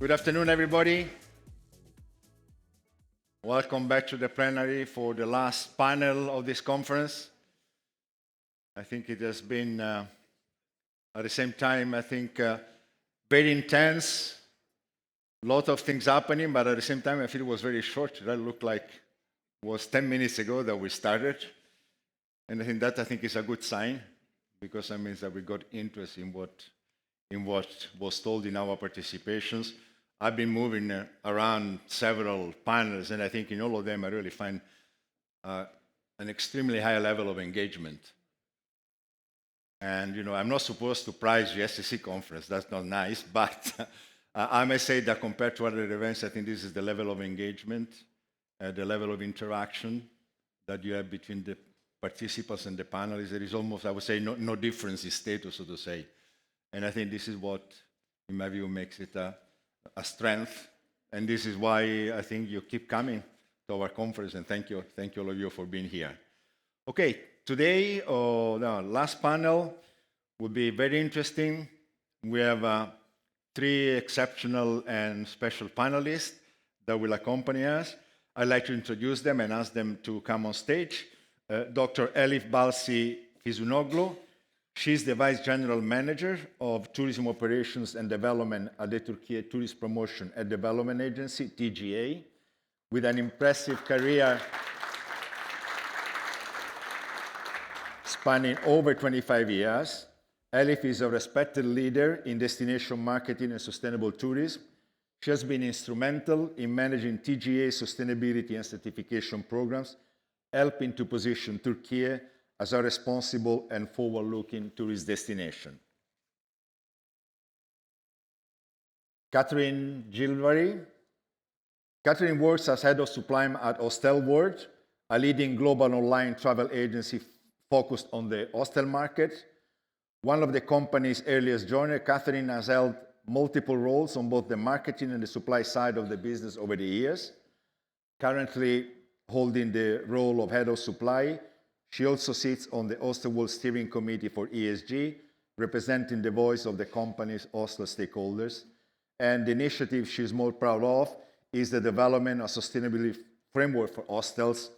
Good afternoon, everybody. Welcome back to the plenary for the last panel of this conference. I think it has been, at the same time, very intense. A lot of things happening, but at the same time, I feel it was very short. That looked like it was 10 minutes ago that we started. And I think is a good sign, because that means that we got interest in what was told in our participations. I've been moving around several panels, and I think in all of them I really find an extremely high level of engagement. And I'm not supposed to prize GSTC conference, that's not nice, but I may say that compared to other events, I think this is the level of engagement, the level of interaction that you have between the participants and the panelists. There is almost, I would say, no difference in status, so to say. And I think this is what, in my view, makes it a strength, and this is why I think you keep coming to our conference, and thank you all of you for being here. Okay, today, the last panel will be very interesting. We have 3 exceptional and special panelists that will accompany us. I'd like to introduce them and ask them to come on stage. Dr. Elif Balcı Fisunoğlu. She's the Vice General Manager of Tourism Operations and Development at the Türkiye Tourist Promotion and Development Agency, TGA, with an impressive career spanning over 25 years. Elif is a respected leader in destination marketing and sustainable tourism. She has been instrumental in managing TGA sustainability and certification programs, helping to position Türkiye as a responsible and forward-looking tourist destination. Catherine Gilvary. Catherine works as Head of Supply at Hostelworld, a leading global online travel agency focused on the hostel market. One of the company's earliest joiners, Catherine has held multiple roles on both the marketing and the supply side of the business over the years. Currently holding the role of Head of Supply, she also sits on the Hostelworld Steering Committee for ESG, representing the voice of the company's hostel stakeholders. And the initiative she's more proud of is the development of sustainability framework for hostels,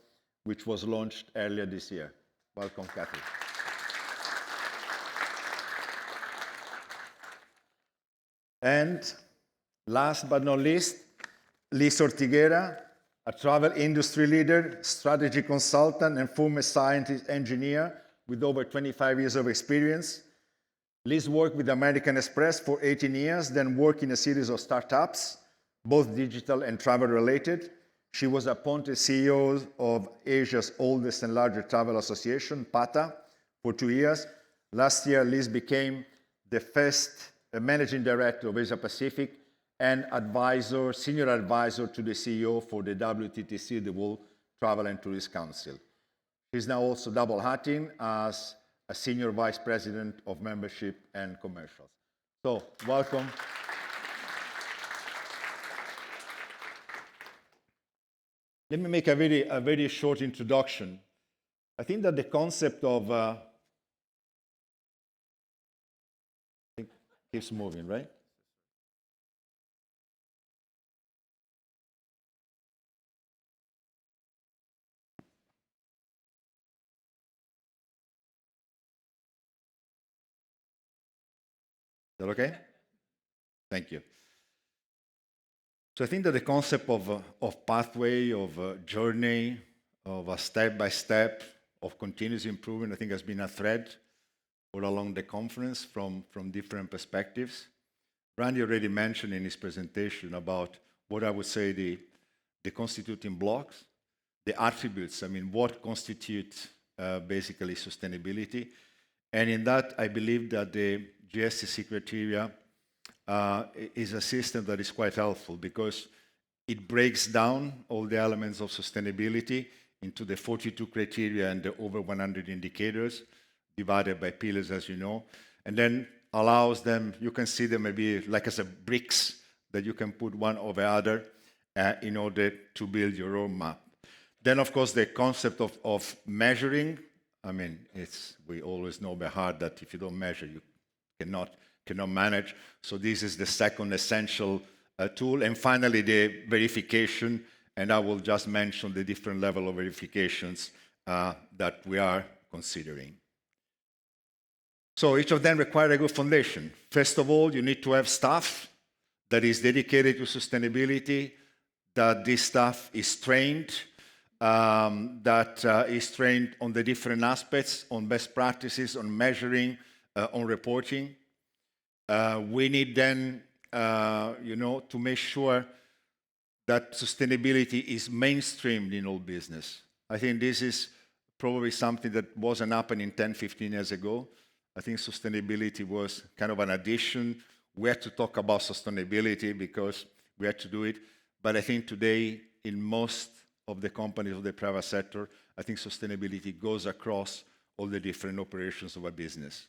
which was launched earlier this year. Welcome, Catherine. And last but not least, Liz Ortiguera, a travel industry leader, strategy consultant, and former scientist engineer with over 25 years of experience. Liz worked with American Express for 18 years, then worked in a series of startups, both digital and travel related. She was appointed CEO of Asia's oldest and largest travel association, PATA, for 2 years. Last year, Liz became the first managing director of Asia Pacific and senior advisor to the CEO for the WTTC, the World Travel and Tourist Council. She's now also double hatting as a senior vice president of membership and commercials. So, welcome. Let me make a very short introduction. I think that the concept of keeps moving, right? Is that okay? Thank you. So I think that the concept of pathway, of journey, of a step-by-step, of continuous improvement, I think has been a thread all along the conference from different perspectives. Randy already mentioned in his presentation about what I would say the constituting blocks, the attributes, what constitutes basically sustainability. And in that, I believe that the GSTC criteria is a system that is quite helpful because it breaks down all the elements of sustainability into the 42 criteria and the over 100 indicators divided by pillars, as you know, and then allows them, you can see them maybe like as a bricks that you can put one over the other in order to build your roadmap. Then, of course, the concept of measuring, we always know by heart that if you don't measure, you cannot manage. So this is the second essential tool. And finally, the verification, and I will just mention the different level of verifications that we are considering. So each of them require a good foundation. First of all, you need to have staff that is dedicated to sustainability, that this staff is trained, is trained on the different aspects, on best practices, on measuring, on reporting. We need then, to make sure that sustainability is mainstreamed in all business. I think this is probably something that wasn't happening 10, 15 years ago. I think sustainability was kind of an addition. We had to talk about sustainability because we had to do it. But I think today, in most of the companies of the private sector, I think sustainability goes across all the different operations of a business.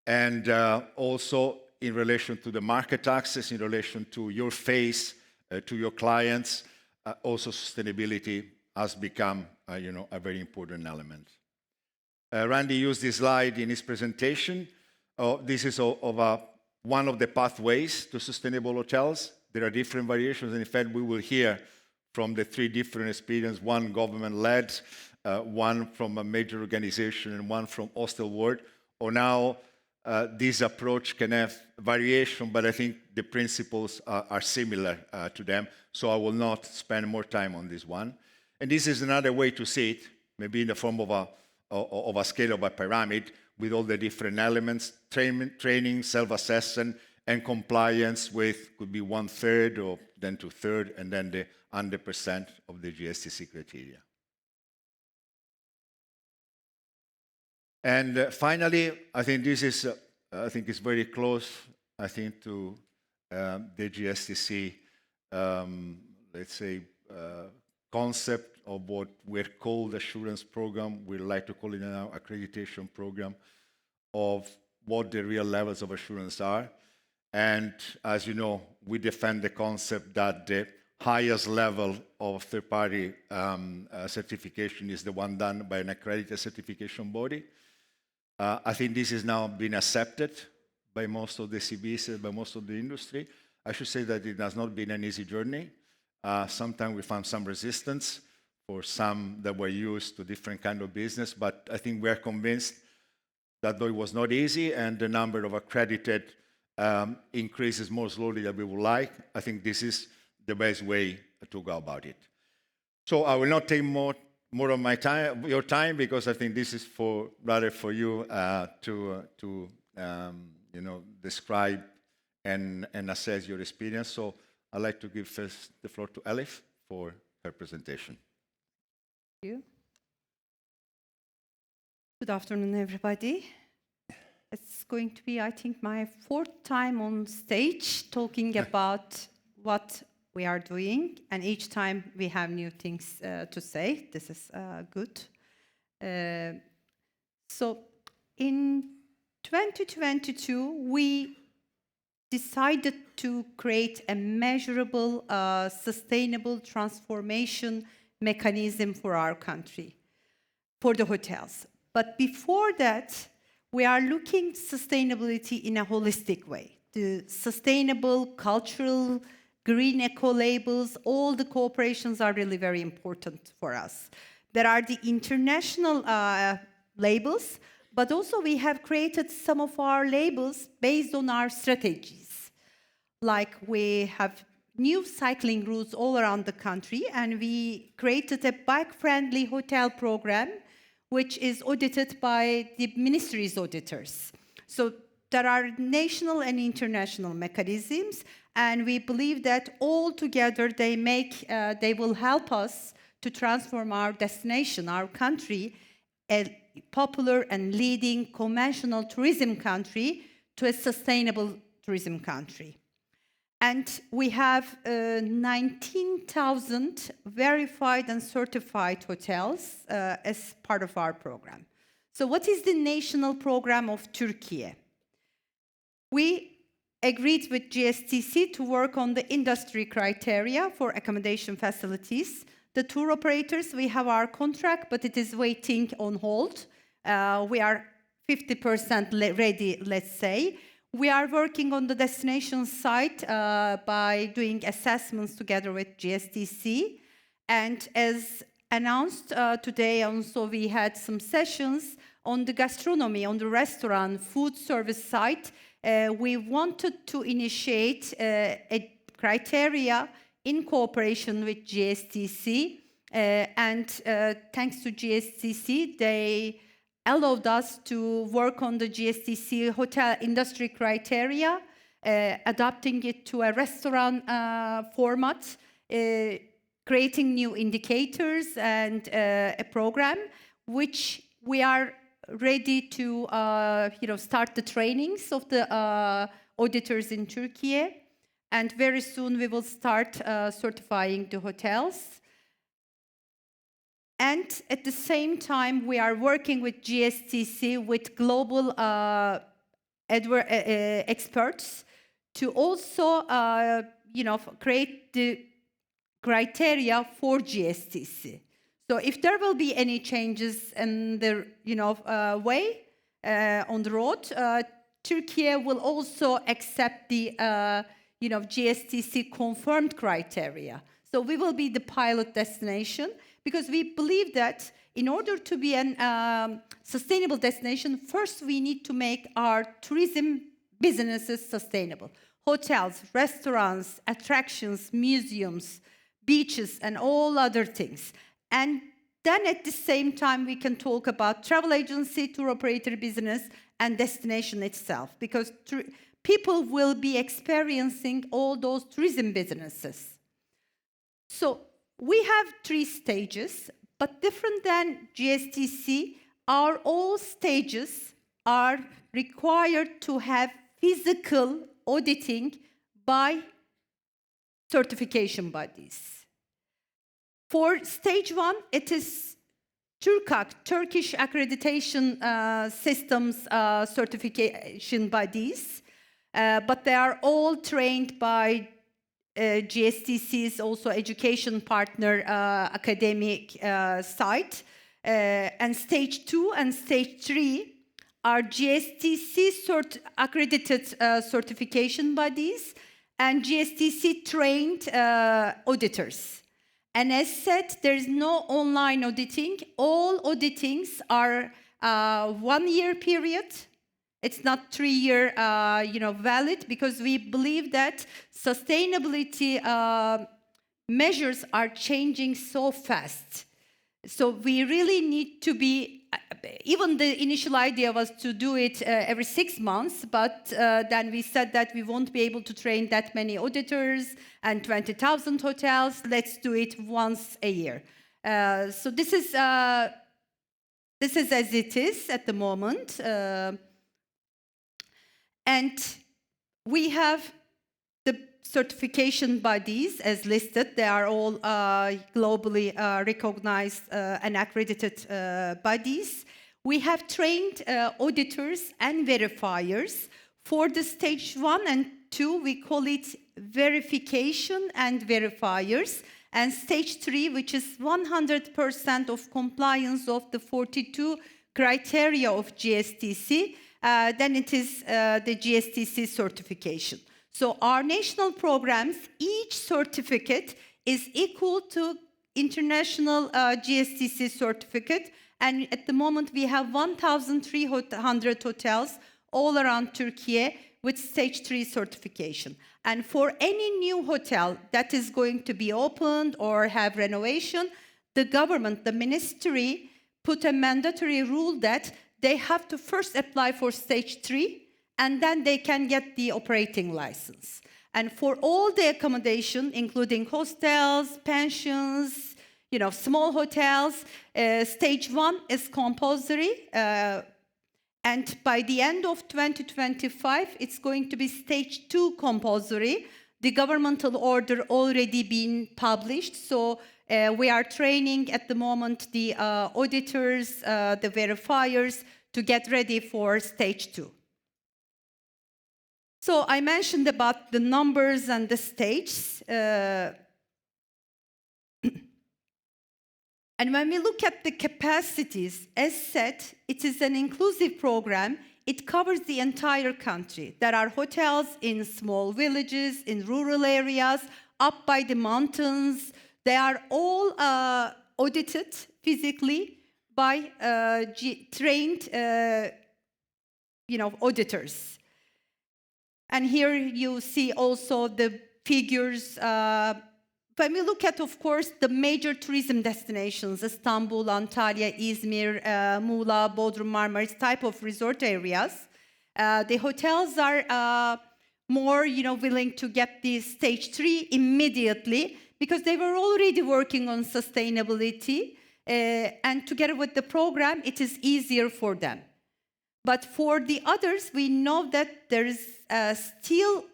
And also in relation to the market access, in relation to your face, to your clients, also sustainability has become, a very important element. Randy used this slide in his presentation. This is one of the pathways to sustainable hotels. There are different variations, and in fact, we will hear from the three different experiences, one government-led, one from a major organization, and one from Hostelworld. Or now, this approach can have variation, but I think the principles are similar to them, so I will not spend more time on this one. And this is another way to see it, maybe in the form of a scale of a pyramid with all the different elements, training, self-assessment, and compliance with could be 1/3 or then 2/3, and then the 100% of the GSTC criteria. And finally, I think this is, it's very close, to the GSTC, concept of what we're called assurance program. We like to call it now accreditation program, of what the real levels of assurance are. And as you know, we defend the concept that the highest level of third-party certification is the one done by an accredited certification body. I think this is now been accepted by most of the CBs, by most of the industry. I should say that it has not been an easy journey. Sometimes we found some resistance for some that were used to different kind of business, but I think we are convinced that though it was not easy and the number of accredited increases more slowly than we would like, I think this is the best way to go about it. So I will not take more of your time, because I think this is rather for you to describe and assess your experience. So I'd like to give first the floor to Elif for her presentation. Thank you. Good afternoon, everybody. It's going to be, I think, my 4th time on stage talking about what we are doing, and each time we have new things to say. This is good. So in 2022, we decided to create a measurable, sustainable transformation mechanism for our country, for the hotels. But before that, we are looking sustainability in a holistic way. The sustainable, cultural, green eco labels, all the cooperations are really very important for us. There are the international labels, but also we have created some of our labels based on our strategies. Like we have new cycling routes all around the country, and we created a bike-friendly hotel program, which is audited by the ministry's auditors. So there are national and international mechanisms, and we believe that all together they will help us to transform our destination, our country, a popular and leading conventional tourism country, to a sustainable tourism country. And we have 19,000 verified and certified hotels as part of our program. So what is the national program of Türkiye? We agreed with GSTC to work on the industry criteria for accommodation facilities. The tour operators, we have our contract, but it is waiting on hold. We are 50% ready, let's say. We are working on the destination side by doing assessments together with GSTC. And as announced today, also we had some sessions on the gastronomy, on the restaurant, food service side. We wanted to initiate a criteria in cooperation with GSTC. And thanks to GSTC, they allowed us to work on the GSTC hotel industry criteria, adapting it to a restaurant format, creating new indicators and a program, which we are ready to start the trainings of the auditors in Turkey. And very soon we will start certifying the hotels. And at the same time, we are working with GSTC, with global experts, to also, create the criteria for GSTC. So if there will be any changes in the, way on the road, Turkey will also accept the, GSTC confirmed criteria. So we will be the pilot destination, because we believe that in order to be a sustainable destination, first we need to make our tourism businesses sustainable. Hotels, restaurants, attractions, museums, beaches, and all other things. And then at the same time, we can talk about travel agency, tour operator business, and destination itself, because people will be experiencing all those tourism businesses. So we have 3 stages, but different than GSTC, all stages are required to have physical auditing by certification bodies. For stage 1, it is TÜRKAK, Turkish Accreditation Systems certification bodies, but they are all trained by GSTC's also education partner academic site. And stage 2 and stage 3 are GSTC accredited certification bodies and GSTC trained auditors. And as said, there is no online auditing. All auditings are 1-year period. It's not 3-year, valid, because we believe that sustainability measures are changing so fast. So we really need to be, even the initial idea was to do it every 6 months, but then we said that we won't be able to train that many auditors and 20,000 hotels. Let's do it once a year. So this is as it is at the moment. And we have the certification bodies as listed. They are all globally recognized and accredited bodies. We have trained auditors and verifiers. For the stage 1 and 2, we call it verification and verifiers. And stage 3, which is 100% of compliance of the 42 criteria of GSTC, then it is the GSTC certification. So our national programs, each certificate is equal to international GSTC certificate. And at the moment, we have 1,300 hotels all around Turkey with stage 3 certification. And for any new hotel that is going to be opened or have renovation, the government, the ministry, put a mandatory rule that they have to first apply for stage 3, and then they can get the operating license. And for all the accommodation, including hostels, pensions, small hotels, stage 1 is compulsory. And by the end of 2025, it's going to be stage 2 compulsory. The governmental order already been published, so we are training at the moment the auditors, the verifiers, to get ready for stage 2. So I mentioned about the numbers and the stages. And when we look at the capacities, as said, it is an inclusive program. it covers the entire country. There are hotels in small villages, in rural areas, up by the mountains. They are all audited physically by trained auditors. And here you see also the figures. When we look at, of course, the major tourism destinations, Istanbul, Antalya, Izmir, Muğla, Bodrum, Marmaris type of resort areas, the hotels are more, willing to get the stage 3 immediately because they were already working on sustainability, and together with the program, it is easier for them. But for the others, we know that there is still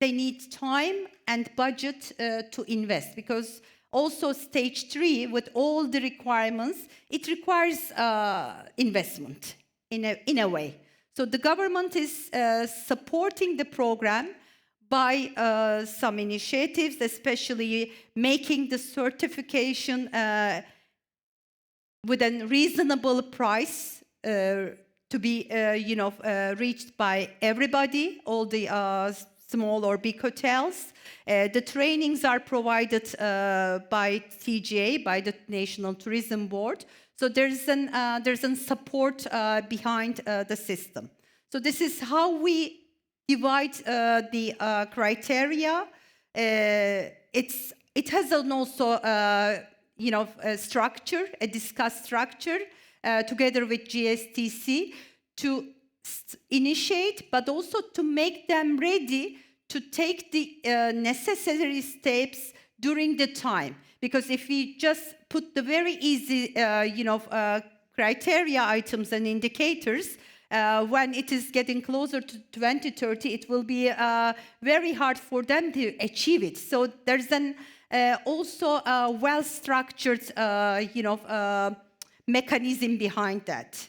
they need time and budget to invest, because also stage 3, with all the requirements, it requires investment in a way. So the government is supporting the program by some initiatives, especially making the certification with a reasonable price to be, reached by everybody, all the small or big hotels. The trainings are provided by TGA, by the National Tourism Board. So there's an support behind the system. So this is how we divide the criteria. It has also a structure, a discussed structure together with GSTC to initiate, but also to make them ready to take the necessary steps during the time. Because if we just put the very easy, criteria items and indicators, when it is getting closer to 2030, it will be very hard for them to achieve it. So there's also a well-structured, mechanism behind that.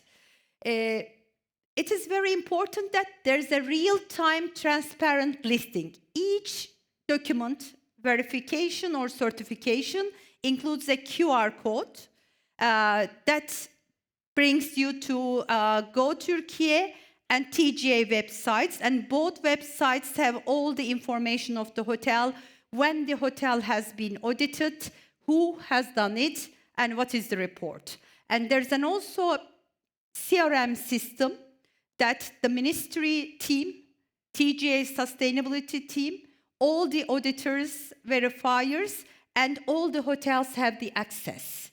It is very important that there's a real-time transparent listing. Each document, verification or certification, includes a QR code that brings you to Go Türkiye and TGA websites, and both websites have all the information of the hotel, when the hotel has been audited, who has done it, and what is the report. And there's also CRM system that the ministry team, TGA sustainability team, all the auditors, verifiers, and all the hotels have the access.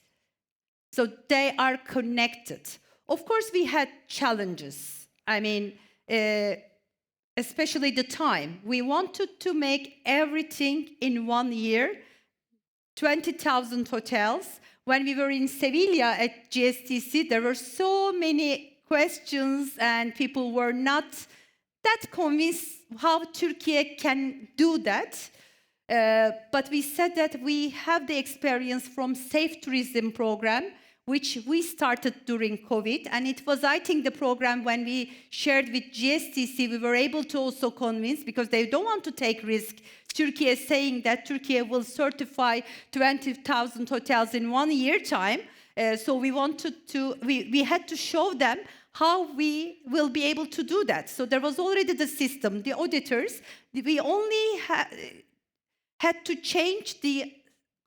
So they are connected. Of course, we had challenges. I mean, especially the time. We wanted to make everything in 1 year, 20,000 hotels. When we were in Sevilla at GSTC, there were so many questions and people were not that convinced how Turkey can do that. But we said that we have the experience from Safe Tourism Program, which we started during COVID. And it was, I think, the program when we shared with GSTC, we were able to also convince, because they don't want to take risk. Turkey is saying that Turkey will certify 20,000 hotels in 1 year time. So we had to show them how we will be able to do that. So there was already the system, the auditors. We only had to change the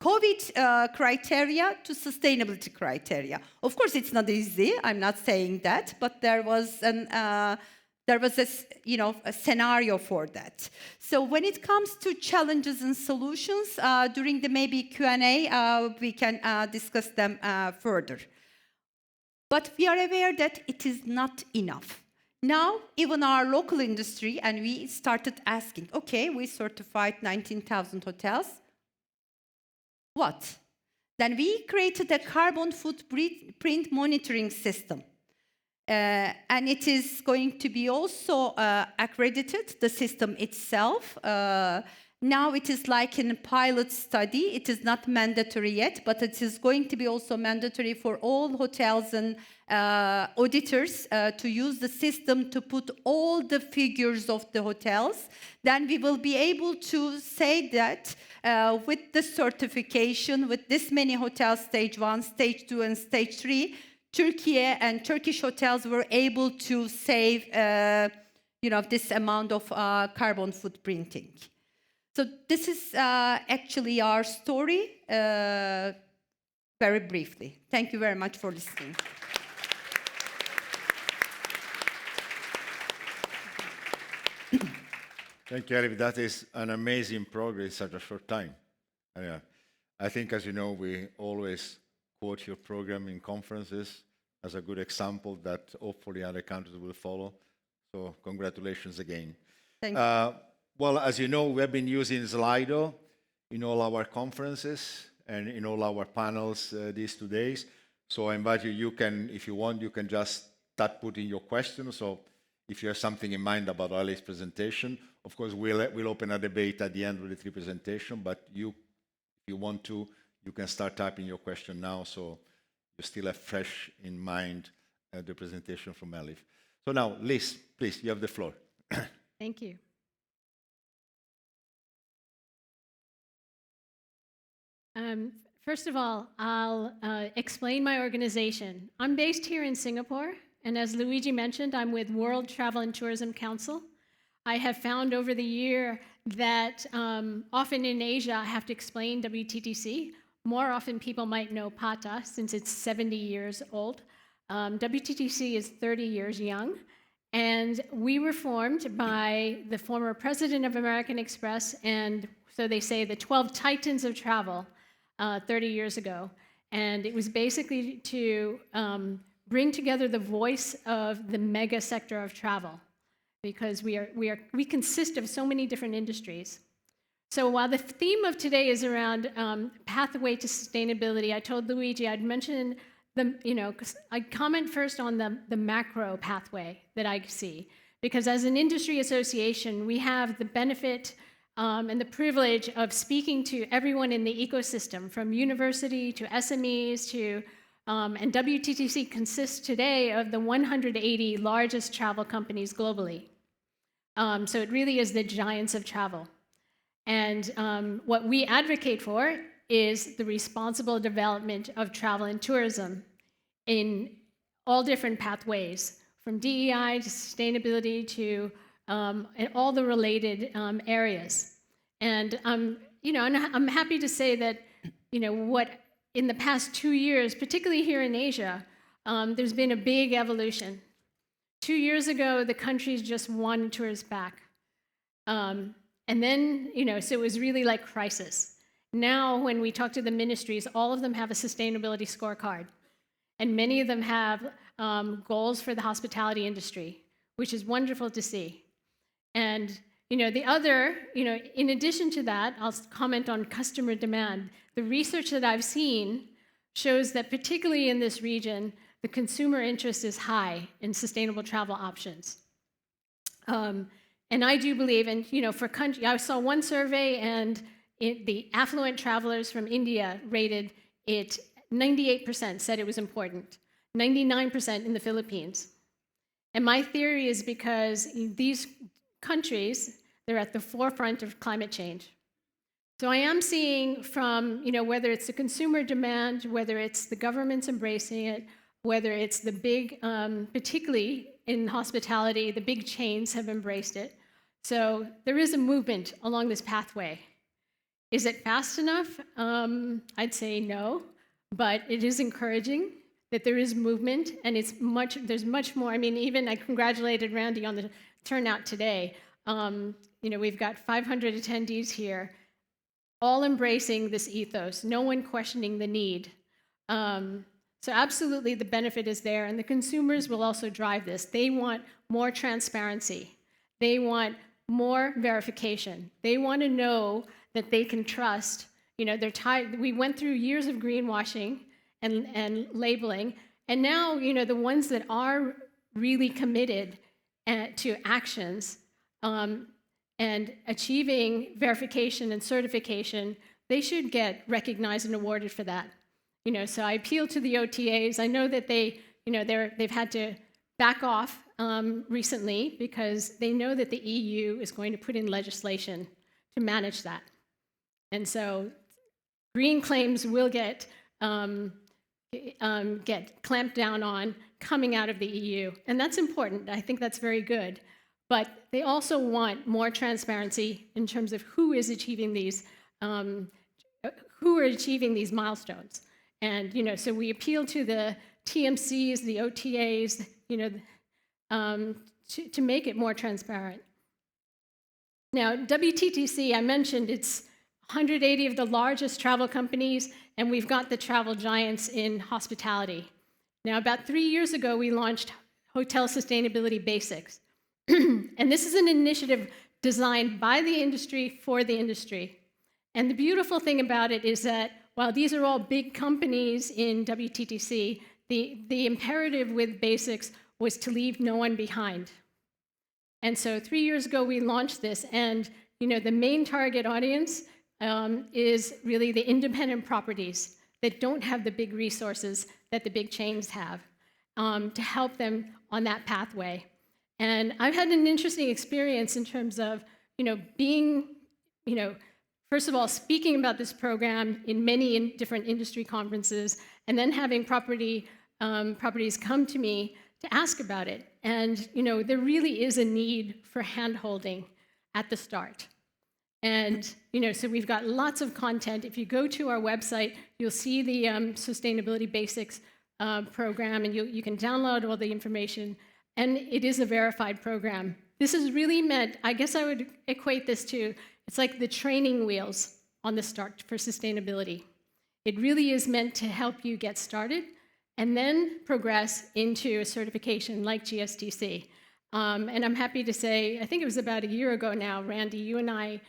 COVID criteria to sustainability criteria. Of course, it's not easy. I'm not saying that, but there was a scenario for that. So when it comes to challenges and solutions, during the maybe Q&A, we can discuss them further. But we are aware that it is not enough. Now, even our local industry, and we started asking, okay, we certified 19,000 hotels. What? Then we created a carbon footprint monitoring system. And it is going to be also accredited, the system itself. Now it is like in a pilot study. It is not mandatory yet, but it is going to be also mandatory for all hotels and auditors to use the system to put all the figures of the hotels. Then we will be able to say that with the certification, with this many hotels, stage 1, stage 2, and stage 3, Türkiye and Turkish hotels were able to save, this amount of carbon footprinting. So this is actually our story, very briefly. Thank you very much for listening. Thank you, Elif. That is an amazing progress in such a short time. And, I think, as you know, we always quote your program in conferences as a good example that hopefully other countries will follow. So congratulations again. Thank you. Well, as you know, we have been using Slido in all our conferences and in all our panels these 2 days. So I invite you, if you want, you can just start putting your questions. So if you have something in mind about Ali's presentation, of course, we'll open a debate at the end of the 3 presentation, but if you want to, you can start typing your question now, so you still have fresh in mind the presentation from Elif. So now, Liz, please, you have the floor. Thank you. First of all, I'll explain my organization. I'm based here in Singapore, and as Luigi mentioned, I'm with World Travel and Tourism Council. I have found over the year that often in Asia, I have to explain WTTC. More often, people might know PATA, since it's 70 years old. WTTC is 30 years young, and we were formed by the former president of American Express, and so they say the 12 titans of travel 30 years ago. And it was basically to bring together the voice of the mega sector of travel, because we consist of so many different industries. So while the theme of today is around pathway to sustainability, I told Luigi I'd mention I'd comment first on the macro pathway that I see, because as an industry association, we have the benefit and the privilege of speaking to everyone in the ecosystem, from university to SMEs to, and WTTC consists today of the 180 largest travel companies globally. So it really is the giants of travel. And what we advocate for is the responsible development of travel and tourism in all different pathways, from DEI to sustainability to and all the related areas. And I'm happy to say that what in the past 2 years, particularly here in Asia, there's been a big evolution. 2 years ago, the countries just wanted tourists back. And then, so it was really like crisis. Now, when we talk to the ministries, all of them have a sustainability scorecard. And many of them have goals for the hospitality industry, which is wonderful to see. And, the other, in addition to that, I'll comment on customer demand. The research that I've seen shows that particularly in this region, the consumer interest is high in sustainable travel options. And I do believe, and for country, I saw one survey, and the affluent travelers from India rated it 98%, said it was important, 99% in the Philippines. And my theory is because these countries, they're at the forefront of climate change. So I am seeing from, whether it's the consumer demand, whether it's the governments embracing it, whether it's the big, particularly in hospitality, the big chains have embraced it. So there is a movement along this pathway. Is it fast enough? I'd say no, but it is encouraging that there is movement, and there's much more. I mean, even I congratulated Randy on the turnout today. We've got 500 attendees here, all embracing this ethos, no one questioning the need. So absolutely the benefit is there, and the consumers will also drive this. They want more transparency. They want more verification. They want to know that they can trust. We went through years of greenwashing and labeling, and now, the ones that are really committed to actions and achieving verification and certification, they should get recognized and awarded for that. So I appeal to the OTAs. I know that they've had to back off recently because they know that the EU is going to put in legislation to manage that. And so green claims will get get clamped down on coming out of the EU. And that's important. I think that's very good. But they also want more transparency in terms of who is achieving these, who are achieving these milestones. And, so we appeal to the TMCs, the OTAs, to make it more transparent. Now, WTTC, I mentioned, it's 180 of the largest travel companies, and we've got the travel giants in hospitality. Now, about 3 years ago, we launched Hotel Sustainability Basics. And this is an initiative designed by the industry for the industry. And the beautiful thing about it is that while these are all big companies in WTTC, the imperative with Basics was to leave no one behind. And so 3 years ago, we launched this, and the main target audience is really the independent properties that don't have the big resources that the big chains have, to help them on that pathway. And I've had an interesting experience in terms of, being, first of all, speaking about this program in many different industry conferences, and then having properties come to me to ask about it. And, there really is a need for hand-holding at the start. And, so we've got lots of content. If you go to our website, you'll see the Sustainability Basics program, and you can download all the information. And it is a verified program. This is really meant, I guess I would equate this to, it's like the training wheels on the start for sustainability. It really is meant to help you get started and then progress into a certification like GSTC. And I'm happy to say, I think it was about a year ago now, Randy, you and I,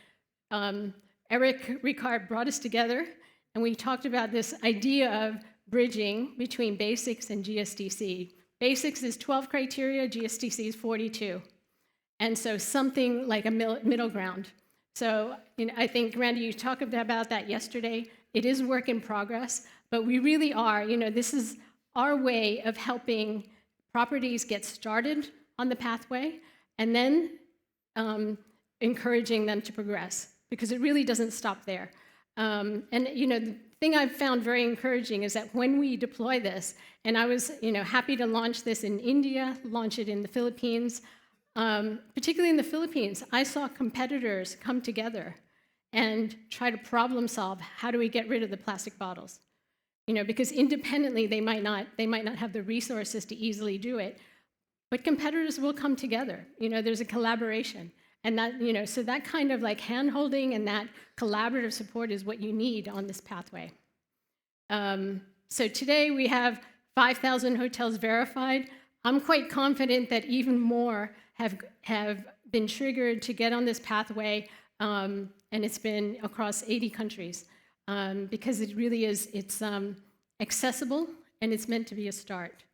Eric Ricard brought us together, and we talked about this idea of bridging between Basics and GSTC. Basics is 12 criteria, GSTC is 42. And so something like a middle ground. So I think, Randy, you talked about that yesterday. It is work in progress, but we really are, this is our way of helping properties get started on the pathway and then encouraging them to progress, because it really doesn't stop there. And the thing I've found very encouraging is that when we deploy this, and I was happy to launch this in India, launch it in the Philippines, particularly in the Philippines, I saw competitors come together and try to problem solve, how do we get rid of the plastic bottles? Because independently they might not have the resources to easily do it, but competitors will come together. There's a collaboration. And that, so that kind of like hand-holding and that collaborative support is what you need on this pathway. So today we have 5,000 hotels verified. I'm quite confident that even more have been triggered to get on this pathway, and it's been across 80 countries, because it really is, it's accessible, and it's meant to be a start.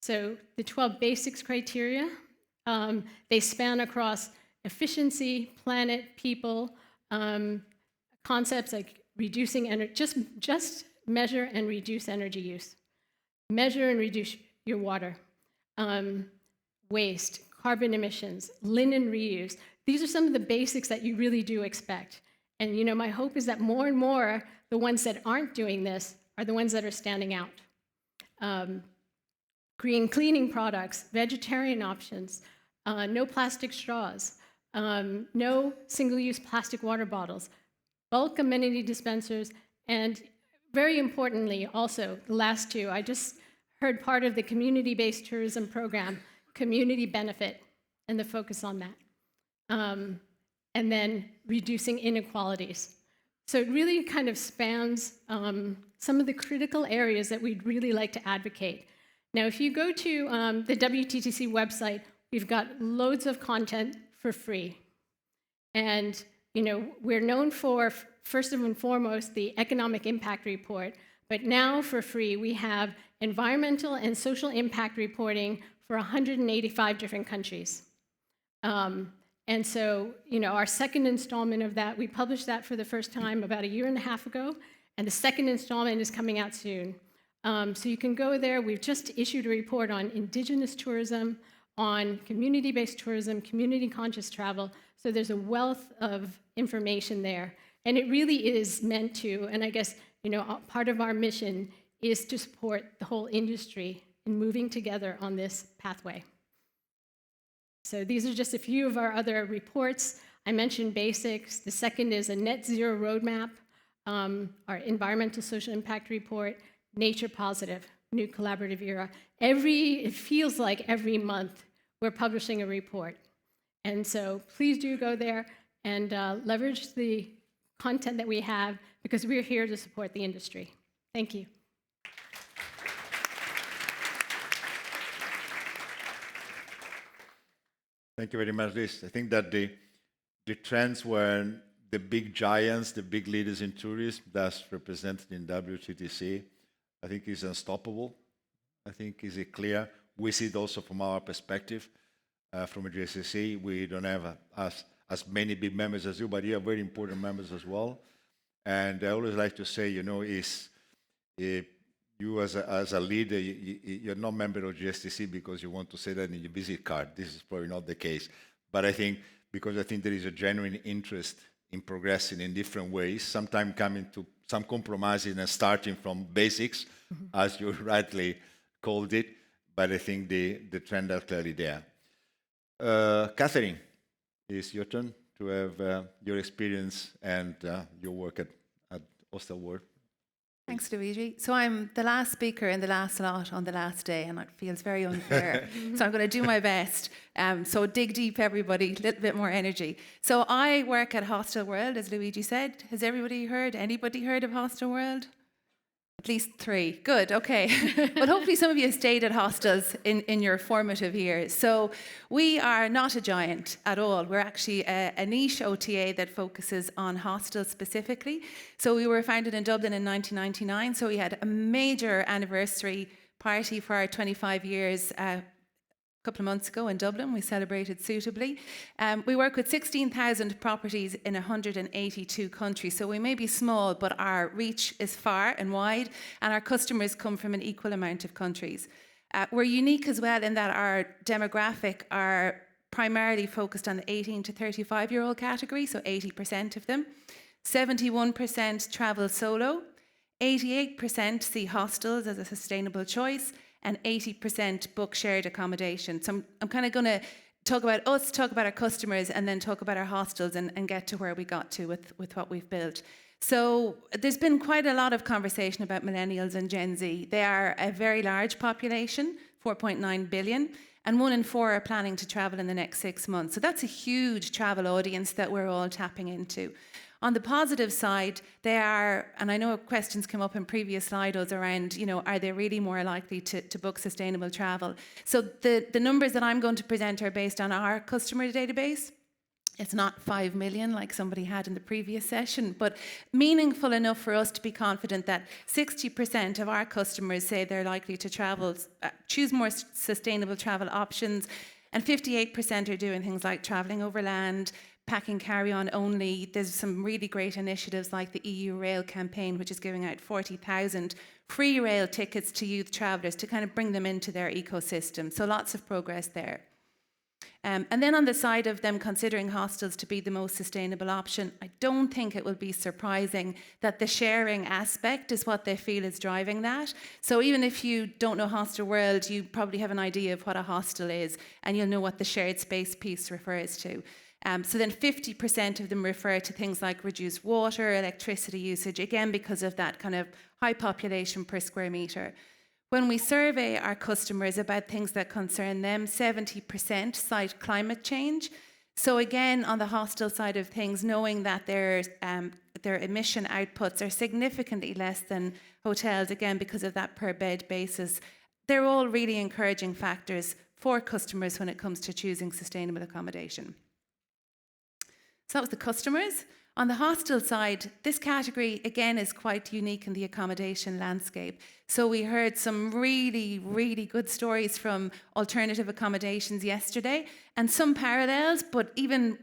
So the 12 basics criteria, they span across efficiency, planet, people, concepts like reducing energy, just measure and reduce energy use. Measure and reduce your water. Waste, carbon emissions, linen reuse. These are some of the basics that you really do expect. And my hope is that more and more, the ones that aren't doing this are the ones that are standing out. Green cleaning products, vegetarian options, no plastic straws, no single-use plastic water bottles, bulk amenity dispensers, and very importantly, also, the last two, I just heard part of the community-based tourism program, community benefit, and the focus on that. And then reducing inequalities. So it really kind of spans some of the critical areas that we'd really like to advocate. Now, if you go to the WTTC website, we've got loads of content for free. And we're known for, first and foremost, the economic impact report, but now for free, we have environmental and social impact reporting for 185 different countries. And so, our second installment of that, we published that for the first time about 1.5 years ago, and the second installment is coming out soon. So you can go there. We've just issued a report on indigenous tourism, on community-based tourism, community-conscious travel. So there's a wealth of information there. And it really is meant to, and I guess, part of our mission is to support the whole industry in moving together on this pathway. So these are just a few of our other reports. I mentioned basics. The second is a net zero roadmap, our environmental social impact report, nature positive, new collaborative era. It feels like every month we're publishing a report. And so please do go there and leverage the content that we have, because we're here to support the industry. Thank you. Thank you very much, Liz. I think that the trends where the big giants, the big leaders in tourism, that's represented in WTTC, I think is unstoppable. I think is clear. We see it also from our perspective. From a GSTC, we don't have as many big members as you, but you are very important members as well. And I always like to say, you as a leader, you're not a member of GSTC because you want to say that in your visit card. This is probably not the case. But I think there is a genuine interest in progressing in different ways, sometimes coming to some compromising and starting from basics, as you rightly called it. But I think the trend are clearly there. Catherine, it's your turn to have your experience and your work at Hostelworld. Thanks, Luigi. So I'm the last speaker in the last slot on the last day, and it feels very unfair. So I'm going to do my best. So dig deep, everybody, a little bit more energy. So I work at Hostelworld, as Luigi said. Has anybody heard of Hostelworld? At least 3. Good, okay. Well, hopefully some of you have stayed at hostels in your formative years. So we are not a giant at all. We're actually a niche OTA that focuses on hostels specifically. So we were founded in Dublin in 1999. So we had a major anniversary party for our 25 years a couple of months ago in Dublin. We celebrated suitably. We work with 16,000 properties in 182 countries. So we may be small, but our reach is far and wide, and our customers come from an equal amount of countries. We're unique as well in that our demographic are primarily focused on the 18 to 35-year-old category, so 80% of them. 71% travel solo. 88% see hostels as a sustainable choice, and 80% book shared accommodation. So I'm kind of going to talk about us, talk about our customers, and then talk about our hostels and get to where we got to with what we've built. So there's been quite a lot of conversation about millennials and Gen Z. They are a very large population, 4.9 billion, and 1 in 4 are planning to travel in the next 6 months. So that's a huge travel audience that we're all tapping into. On the positive side, they are, and I know questions came up in previous slides around, are they really more likely to book sustainable travel? So the numbers that I'm going to present are based on our customer database. It's not 5 million like somebody had in the previous session, but meaningful enough for us to be confident that 60% of our customers say they're likely to travel, choose more sustainable travel options, and 58% are doing things like travelling overland, packing carry-on only. There's some really great initiatives like the EU Rail campaign, which is giving out 40,000 free rail tickets to youth travellers to kind of bring them into their ecosystem. So lots of progress there. And then on the side of them considering hostels to be the most sustainable option, I don't think it will be surprising that the sharing aspect is what they feel is driving that. So even if you don't know Hostelworld, you probably have an idea of what a hostel is, and you'll know what the shared space piece refers to. So then 50% of them refer to things like reduced water, electricity usage, again, because of that kind of high population per square metre. When we survey our customers about things that concern them, 70% cite climate change. So again, on the hostel side of things, knowing that their emission outputs are significantly less than hotels, again, because of that per bed basis, they're all really encouraging factors for customers when it comes to choosing sustainable accommodation. So that was the customers. On the hostel side, this category, again, is quite unique in the accommodation landscape. So we heard some really, really good stories from alternative accommodations yesterday, and some parallels, but even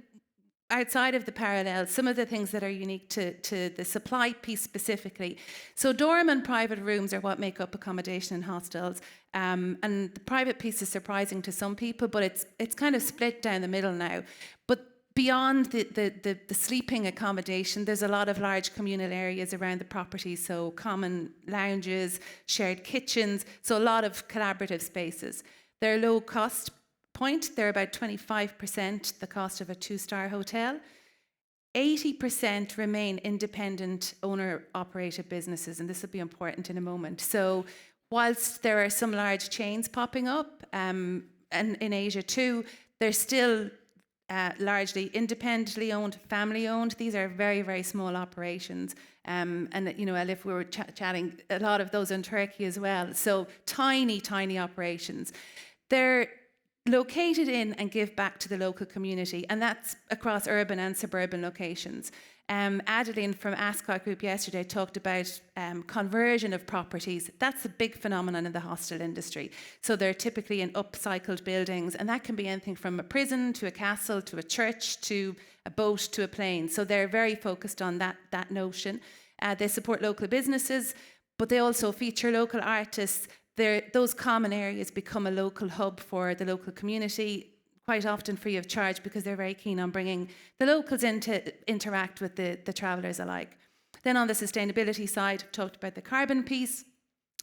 outside of the parallels, some of the things that are unique to the supply piece specifically. So dorm and private rooms are what make up accommodation in hostels. And the private piece is surprising to some people, but it's kind of split down the middle now. But beyond the sleeping accommodation, there's a lot of large communal areas around the property, so common lounges, shared kitchens, so a lot of collaborative spaces. They're low cost point, they're about 25% the cost of a 2-star hotel. 80% remain independent owner-operated businesses, and this will be important in a moment. So whilst there are some large chains popping up, and in Asia too, they're still largely independently owned, family owned. These are very, very small operations. And, you know, Elif, we were chatting a lot of those in Turkey as well. So tiny, tiny operations. They're located in and give back to the local community, and that's across urban and suburban locations. Adeline from Ascot Group yesterday talked about conversion of properties. That's a big phenomenon in the hostel industry. So they're typically in upcycled buildings, and that can be anything from a prison to a castle to a church to a boat to a plane. So they're very focused on that notion. They support local businesses, but they also feature local artists. Those common areas become a local hub for the local community, quite often free of charge, because they're very keen on bringing the locals in to interact with the travellers alike. Then on the sustainability side, I've talked about the carbon piece,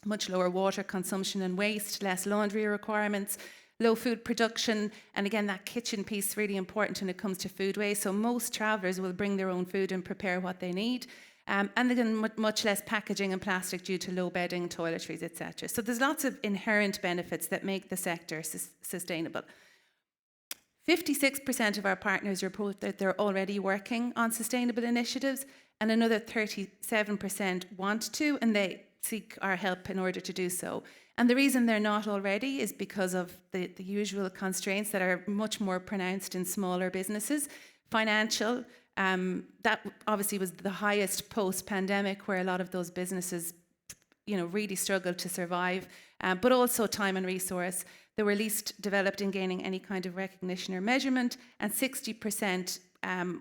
much lower water consumption and waste, less laundry requirements, low food production, and again, that kitchen piece is really important when it comes to food waste. So most travellers will bring their own food and prepare what they need. And again, much less packaging and plastic due to low bedding, toiletries, etc. So there's lots of inherent benefits that make the sector sustainable. 56% of our partners report that they're already working on sustainable initiatives, and another 37% want to, and they seek our help in order to do so. And the reason they're not already is because of the usual constraints that are much more pronounced in smaller businesses. Financial, that obviously was the highest post-pandemic, where a lot of those businesses, you know, really struggled to survive, but also time and resource. They were least developed in gaining any kind of recognition or measurement, and 60%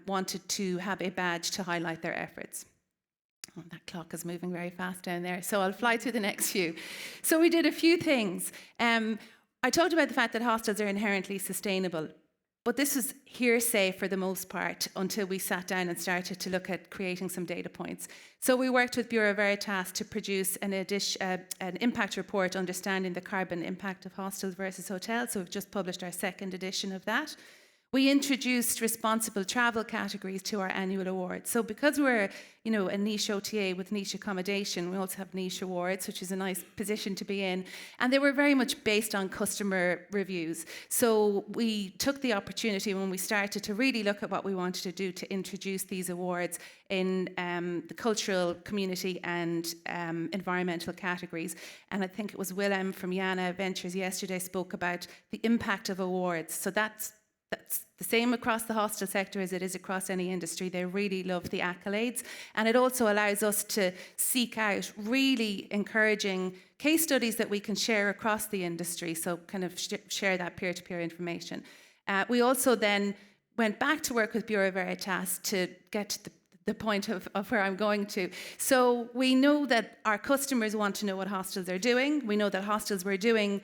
wanted to have a badge to highlight their efforts. Oh, that clock is moving very fast down there, so I'll fly through the next few. So we did a few things. I talked about the fact that hostels are inherently sustainable, but this was hearsay for the most part until we sat down and started to look at creating some data points. So we worked with Bureau Veritas to produce an impact report understanding the carbon impact of hostels versus hotels. So we've just published our second edition of that. We introduced responsible travel categories to our annual awards. So because we're, you know, a niche OTA with niche accommodation, we also have niche awards, which is a nice position to be in. And they were very much based on customer reviews. So we took the opportunity when we started to really look at what we wanted to do to introduce these awards in the cultural, community and environmental categories. And I think it was Willem from Yana Ventures yesterday spoke about the impact of awards. So that's the same across the hostel sector as it is across any industry. They really love the accolades. And it also allows us to seek out really encouraging case studies that we can share across the industry, so kind of share that peer-to-peer information. We also then went back to work with Bureau Veritas to get to the point of where I'm going to. So we know that our customers want to know what hostels are doing. We know that hostels were doing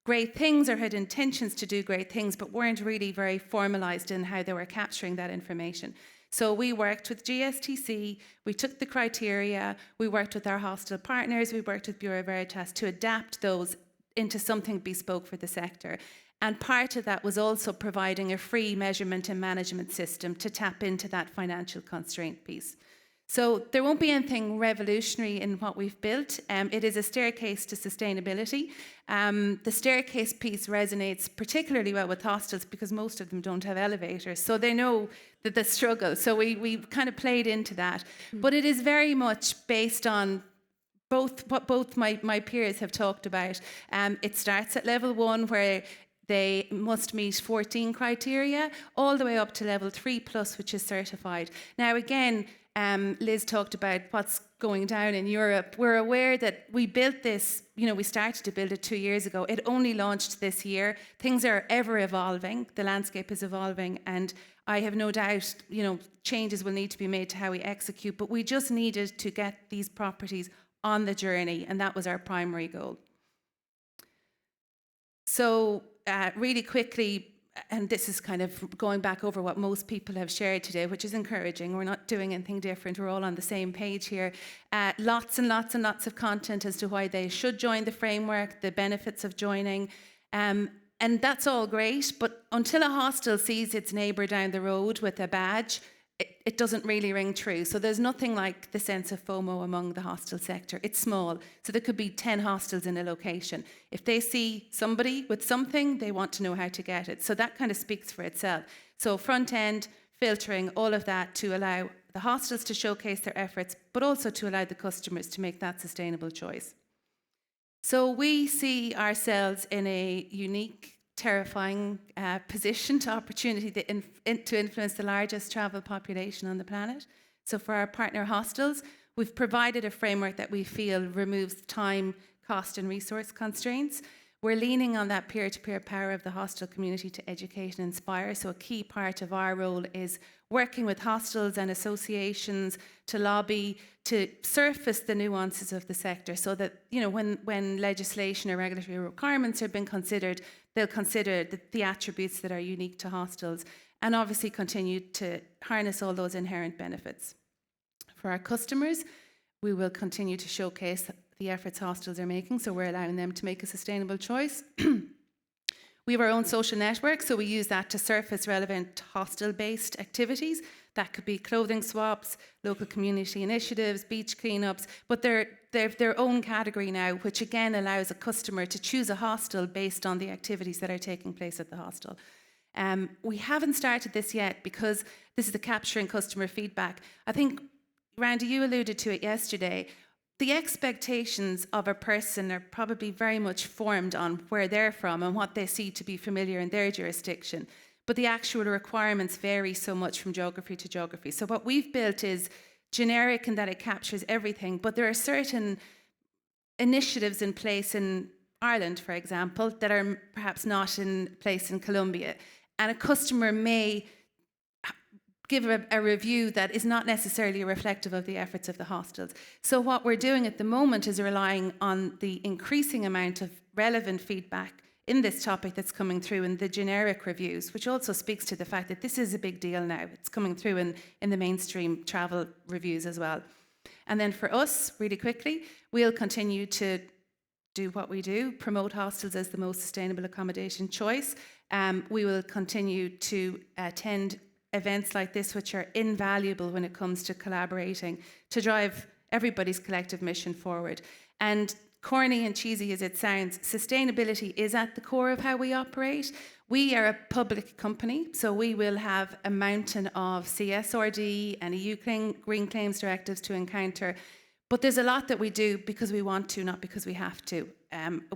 great things or had intentions to do great things, but weren't really very formalized in how they were capturing that information. So we worked with GSTC, we took the criteria, we worked with our hostel partners, we worked with Bureau Veritas to adapt those into something bespoke for the sector. And part of that was also providing a free measurement and management system to tap into that financial constraint piece. So there won't be anything revolutionary in what we've built. It is a staircase to sustainability. The staircase piece resonates particularly well with hostels because most of them don't have elevators. So they know that the struggle. So we kind of played into that. But it is very much based on what both my peers have talked about. It starts at level 1 where they must meet 14 criteria, all the way up to level 3+, which is certified. Now again, Liz talked about what's going down in Europe. We're aware that we built this, you know, we started to build it 2 years ago. It only launched this year. Things are ever evolving. The landscape is evolving. And I have no doubt, you know, changes will need to be made to how we execute. But we just needed to get these properties on the journey. And that was our primary goal. So really quickly, and this is kind of going back over what most people have shared today, which is encouraging. We're not doing anything different. We're all on the same page here. Lots and lots and lots of content as to why they should join the framework, the benefits of joining. And that's all great, but until a hostel sees its neighbour down the road with a badge, it doesn't really ring true. So there's nothing like the sense of FOMO among the hostel sector. It's small, so there could be 10 hostels in a location. If they see somebody with something, they want to know how to get it. So that kind of speaks for itself. So front end, filtering, all of that to allow the hostels to showcase their efforts, but also to allow the customers to make that sustainable choice. So we see ourselves in a unique, terrifying position to opportunity to influence the largest travel population on the planet. So for our partner hostels, we've provided a framework that we feel removes time, cost and resource constraints. We're leaning on that peer-to-peer power of the hostel community to educate and inspire. So a key part of our role is working with hostels and associations to lobby, to surface the nuances of the sector so that, you know, when legislation or regulatory requirements are being considered, they'll consider the attributes that are unique to hostels and obviously continue to harness all those inherent benefits. For our customers, we will continue to showcase the efforts hostels are making, so we're allowing them to make a sustainable choice. We have our own social network, so we use that to surface relevant hostel-based activities. That could be clothing swaps, local community initiatives, beach cleanups, but they're their own category now, which again allows a customer to choose a hostel based on the activities that are taking place at the hostel. We haven't started this yet because this is the capturing customer feedback. I think, Randy, you alluded to it yesterday. The expectations of a person are probably very much formed on where they're from and what they see to be familiar in their jurisdiction. But the actual requirements vary so much from geography to geography. So what we've built is generic in that it captures everything, but there are certain initiatives in place in Ireland, for example, that are perhaps not in place in Colombia. And a customer may give a review that is not necessarily reflective of the efforts of the hostels. So what we're doing at the moment is relying on the increasing amount of relevant feedback in this topic that's coming through in the generic reviews, which also speaks to the fact that this is a big deal now. It's coming through in the mainstream travel reviews as well. And then for us, really quickly, we'll continue to do what we do, promote hostels as the most sustainable accommodation choice. We will continue to attend events like this, which are invaluable when it comes to collaborating to drive everybody's collective mission forward. And corny and cheesy as it sounds, sustainability is at the core of how we operate. We are a public company, so we will have a mountain of CSRD and EU Green Claims Directives to encounter. But there's a lot that we do because we want to, not because we have to.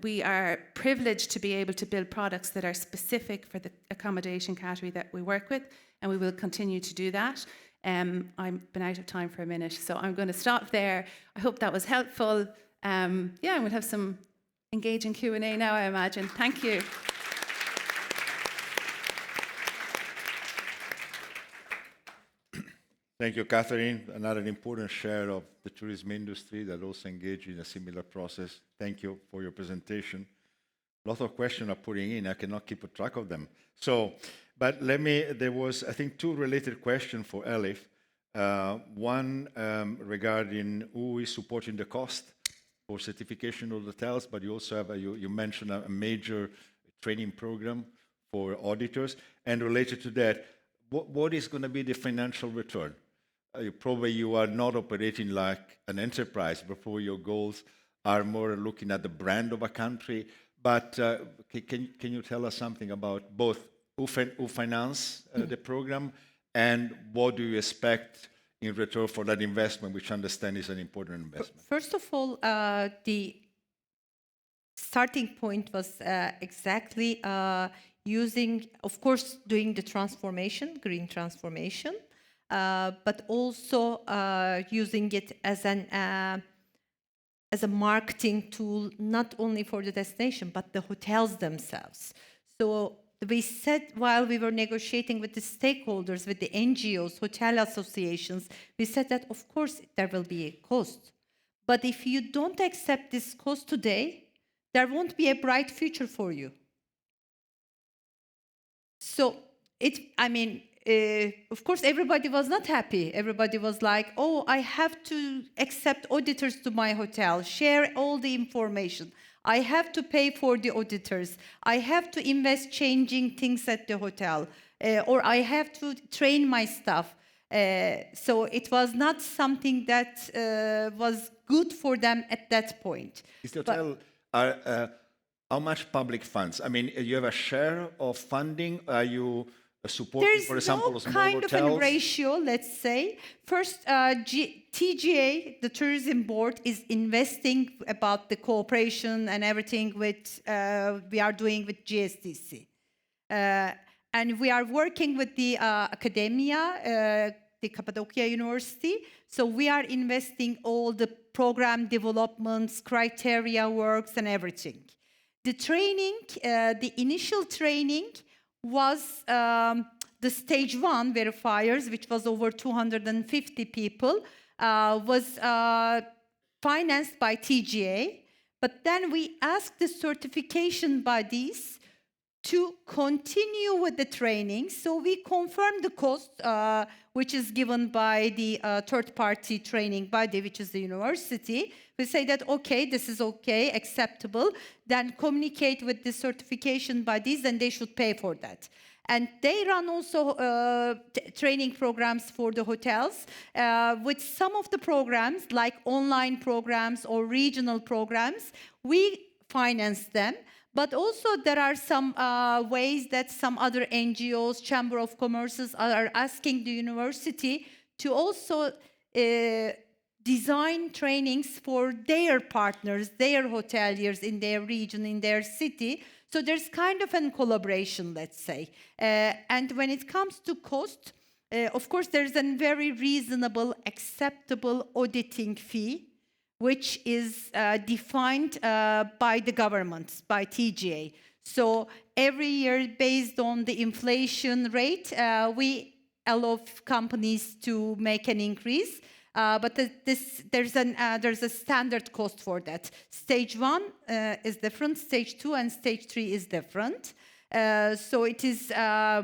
We are privileged to be able to build products that are specific for the accommodation category that we work with, and we will continue to do that. I've been out of time for a minute, so I'm going to stop there. I hope that was helpful. And we'll have some engaging Q&A now, I imagine. Thank you. Thank you, Catherine. Another important share of the tourism industry that also engaged in a similar process. Thank you for your presentation. A lot of questions are putting in. I cannot keep a track of them. So, but there was, I think, two related questions for Elif. One regarding who is supporting the cost for certification of hotels, but you also have, you mentioned a major training program for auditors. And related to that, what is going to be the financial return? Probably you are not operating like an enterprise, before your goals are more looking at the brand of a country. But can you tell us something about both who finance the program and what do you expect in return for that investment, which I understand is an important investment? First of all, the starting point was exactly using, of course, doing the transformation, green transformation, but also using it as a marketing tool, not only for the destination, but the hotels themselves. So we said, while we were negotiating with the stakeholders, with the NGOs, hotel associations, we said that, of course, there will be a cost. But if you don't accept this cost today, there won't be a bright future for you. So of course, everybody was not happy. Everybody was like, oh, I have to accept auditors to my hotel, share all the information. I have to pay for the auditors. I have to invest changing things at the hotel, or I have to train my staff. So it was not something that was good for them at that point. Is the hotel, how much public funds? I mean, you have a share of funding? Are you supporting, There's for example, no small kind of a hotels? ratio, let's say. First, TGA, the tourism board, is investing about the cooperation and everything with we are doing with GSTC. And we are working with the academia, the Cappadocia University. So we are investing all the program developments, criteria works, and everything. The training, the initial training was the stage 1 verifiers, which was over 250 people, was financed by TGA. But then we asked the certification bodies to continue with the training. So we confirmed the cost, which is given by the third-party training body, which is the university. We say that, okay, this is okay, acceptable. Then communicate with the certification bodies, and they should pay for that. And they run also training programs for the hotels. With some of the programs, like online programs or regional programs, we finance them. But also there are some ways that some other NGOs, Chamber of Commerces, are asking the university to also design trainings for their partners, their hoteliers in their region, in their city. So there's kind of a collaboration, let's say. And when it comes to cost, of course, there's a very reasonable, acceptable auditing fee, which is defined by the government, by TGA. So every year, based on the inflation rate, we allow companies to make an increase. But there's a standard cost for that. Stage 1 is different, stage 2 and stage 3 is different. So it is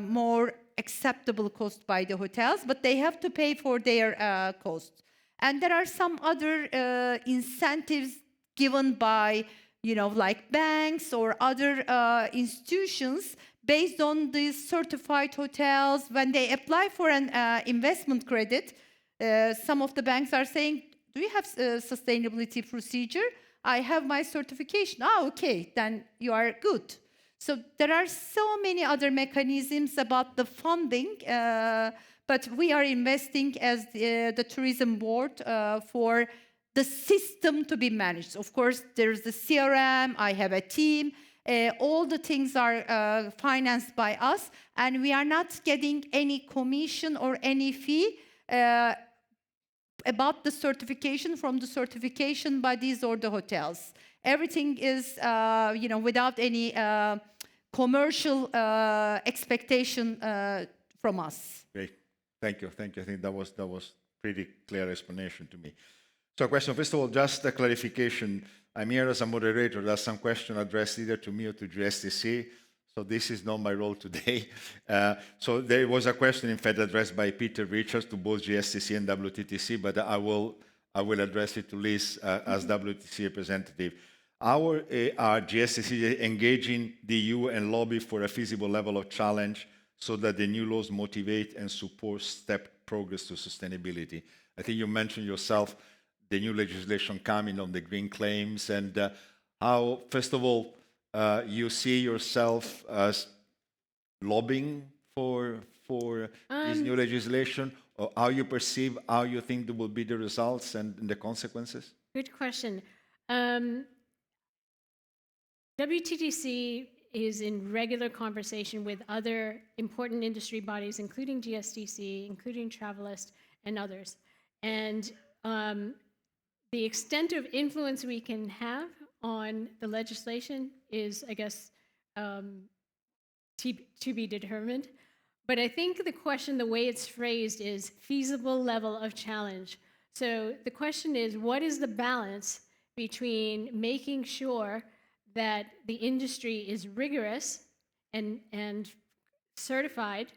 more acceptable cost by the hotels, but they have to pay for their cost. And there are some other incentives given by, like banks or other institutions based on these certified hotels. When they apply for an investment credit, some of the banks are saying, do you have a sustainability procedure? I have my certification. Okay, then you are good. So there are so many other mechanisms about the funding, but we are investing as the tourism board for the system to be managed. Of course, there's the CRM, I have a team, all the things are financed by us, and we are not getting any commission or any fee about the certification from the certification bodies or the hotels. Everything is, without any commercial expectation from us. Great. Thank you. I think that was pretty clear explanation to me. So a question, first of all, just a clarification. I'm here as a moderator. There's some question addressed either to me or to GSTC. So this is not my role today. So there was a question, in fact, addressed by Peter Richards to both GSTC and WTTC, but I will address it to Liz as WTTC representative. Our GSTC engaging the EU and lobby for a feasible level of challenge so that the new laws motivate and support step progress to sustainability. I think you mentioned yourself the new legislation coming on the green claims and how, first of all, you see yourself as lobbying for this new legislation, or how you perceive, how you think there will be the results and the consequences? Good question. WTTC is in regular conversation with other important industry bodies, including GSTC, including Travelist, and others. And the extent of influence we can have on the legislation is, I guess, to be determined. But I think the question, the way it's phrased, is feasible level of challenge. So the question is, what is the balance between making sure that the industry is rigorous and certified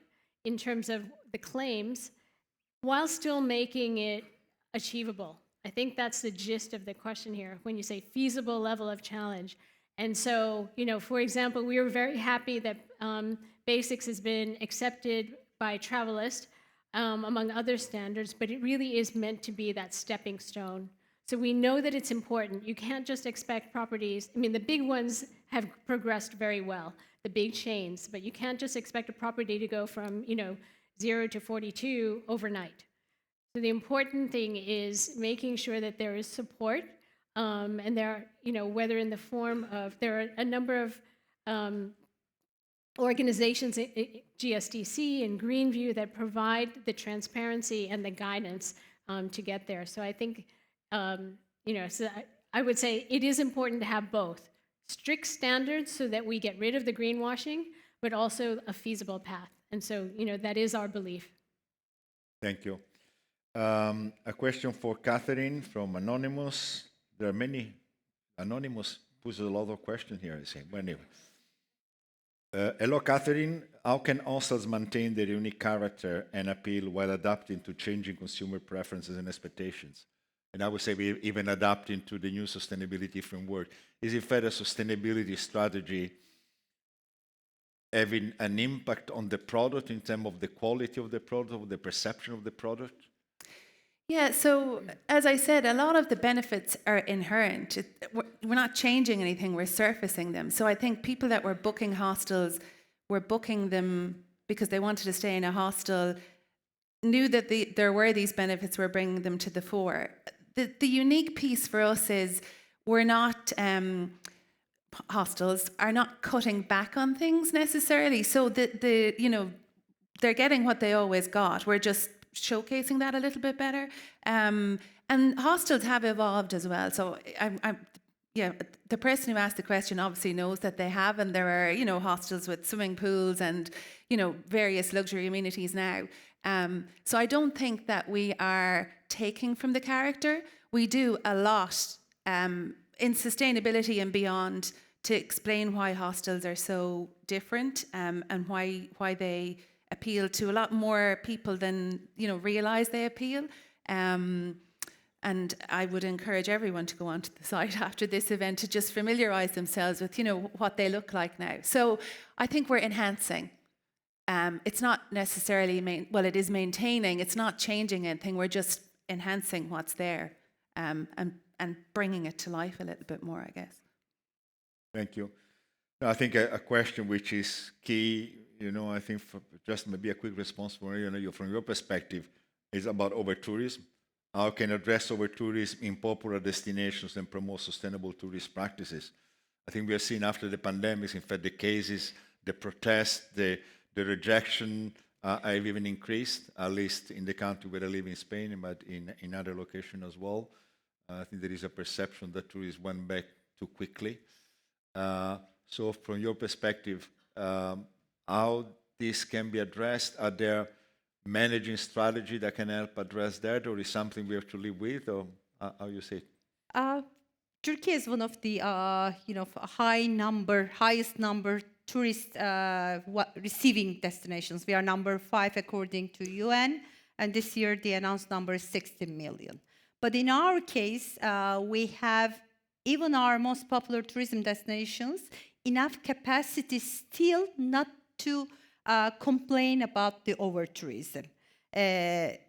in terms of the claims while still making it achievable. I think that's the gist of the question here when you say feasible level of challenge. And so, for example, we were very happy that Basics has been accepted by Travelist, among other standards, but it really is meant to be that stepping stone. So we know that it's important. You can't just expect properties. I mean, the big ones have progressed very well, the big chains, but you can't just expect a property to go from, 0 to 42 overnight. So the important thing is making sure that there is support, and there are, whether in the form of, there are a number of organizations, GSTC and Greenview, that provide the transparency and the guidance to get there. So I think, so I would say it is important to have both strict standards so that we get rid of the greenwashing, but also a feasible path. And so, that is our belief. Thank you. A question for Catherine from Anonymous. There are many. Anonymous poses a lot of questions here, I think. But anyway. Hello, Catherine. How can hostels maintain their unique character and appeal while adapting to changing consumer preferences and expectations? And I would say we even adapting to the new sustainability framework. Is it fair that sustainability strategy having an impact on the product in terms of the quality of the product, or the perception of the product? Yeah, so as I said, a lot of the benefits are inherent. We're not changing anything, we're surfacing them. So I think people that were booking hostels were booking them because they wanted to stay in a hostel, knew that there were these benefits, we're bringing them to the fore. The unique piece for us is we're not, hostels are not cutting back on things necessarily. So they're getting what they always got. We're just showcasing that a little bit better. And hostels have evolved as well. So the person who asked the question obviously knows that they have, and there are, hostels with swimming pools and, various luxury amenities now. So I don't think that we are taking from the character. We do a lot in sustainability and beyond to explain why hostels are so different, and why they appeal to a lot more people than realise they appeal. And I would encourage everyone to go onto the site after this event to just familiarise themselves with what they look like now. So I think we're enhancing. It's not necessarily it is maintaining. It's not changing anything. We're just enhancing what's there, and bringing it to life a little bit more, I guess. Thank you. I think a question which is key, I think for just maybe a quick response from your perspective, is about over-tourism. How can address over-tourism in popular destinations and promote sustainable tourist practices? I think we have seen after the pandemic, in fact, the cases, the protests, the rejection have even increased, at least in the country where I live in Spain, but in other locations as well. I think there is a perception that tourists went back too quickly. So from your perspective, how this can be addressed? Are there managing strategy that can help address that, or is something we have to live with, or how you say it? Turkey is one of the highest number tourist receiving destinations. We are number 5 according to UN, and this year the announced number is 60 million. But in our case, we have even our most popular tourism destinations enough capacity still not to complain about the over-tourism. The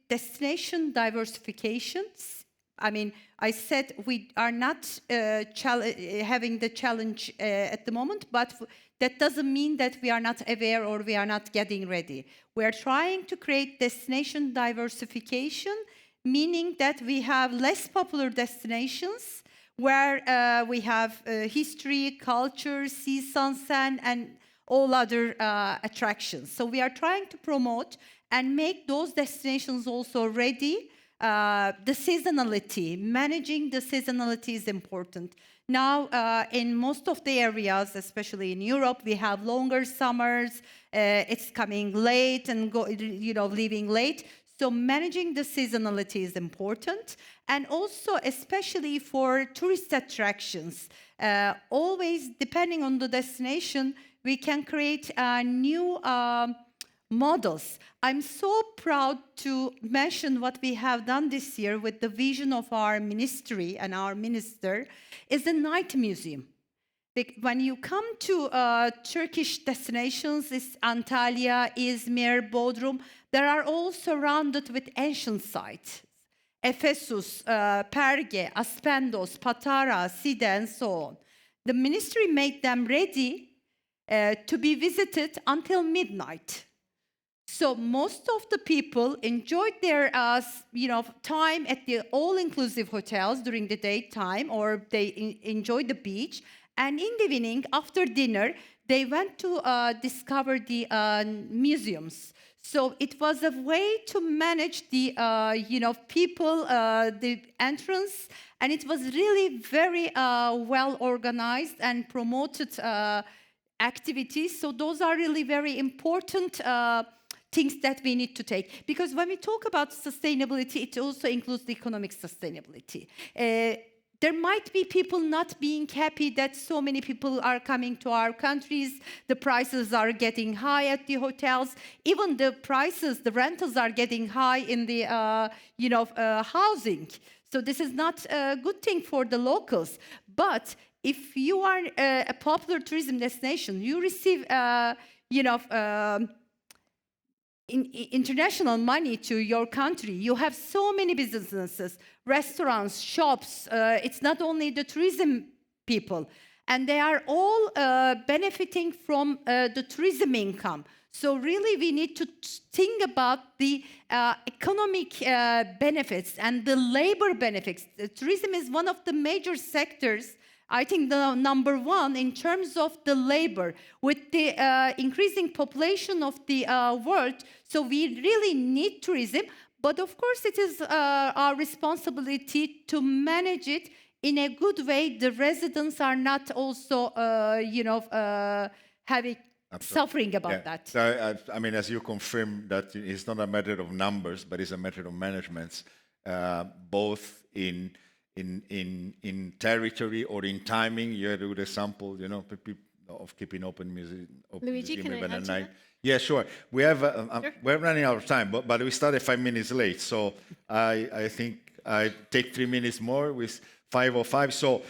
destination diversifications, I said we are not having the challenge at the moment, but that doesn't mean that we are not aware or we are not getting ready. We are trying to create destination diversification, meaning that we have less popular destinations where we have history, culture, sea, sunset, and all other attractions. So we are trying to promote and make those destinations also ready. The seasonality, managing the seasonality is important. Now, in most of the areas, especially in Europe, we have longer summers. It's coming late and leaving late. So managing the seasonality is important. And also, especially for tourist attractions, always depending on the destination, we can create new models. I'm so proud to mention what we have done this year with the vision of our ministry and our minister is the night museum. When you come to Turkish destinations, it's Antalya, Izmir, Bodrum, they are all surrounded with ancient sites. Ephesus, Perge, Aspendos, Patara, Side, and so on. The ministry made them ready to be visited until midnight. So most of the people enjoyed their time at the all-inclusive hotels during the daytime, or they enjoyed the beach. And in the evening, after dinner, they went to discover the museums. So it was a way to manage the people, the entrance, and it was really very well organized and promoted activities. So those are really very important things that we need to take. Because when we talk about sustainability, it also includes the economic sustainability. There might be people not being happy that so many people are coming to our countries. The prices are getting high at the hotels. Even the prices, the rentals are getting high in the housing. So this is not a good thing for the locals. But if you are a popular tourism destination, you receive international money to your country. You have so many businesses, restaurants, shops. It's not only the tourism people, and they are all benefiting from the tourism income. So really, we need to think about the economic benefits and the labor benefits. Tourism is one of the major sectors, I think the number one in terms of the labor, with the increasing population of the world. So we really need tourism, but of course it is our responsibility to manage it in a good way. The residents are not also, suffering about that. So, I mean, as you confirm that it's not a matter of numbers, but it's a matter of management, both in territory or in timing. You had a good example, of keeping open museum. Luigi, can I even add at to night. that? Yeah, sure. We have Sure. we're running out of time, but we started 5 minutes late, so I think I take 3 minutes more with 5:05. So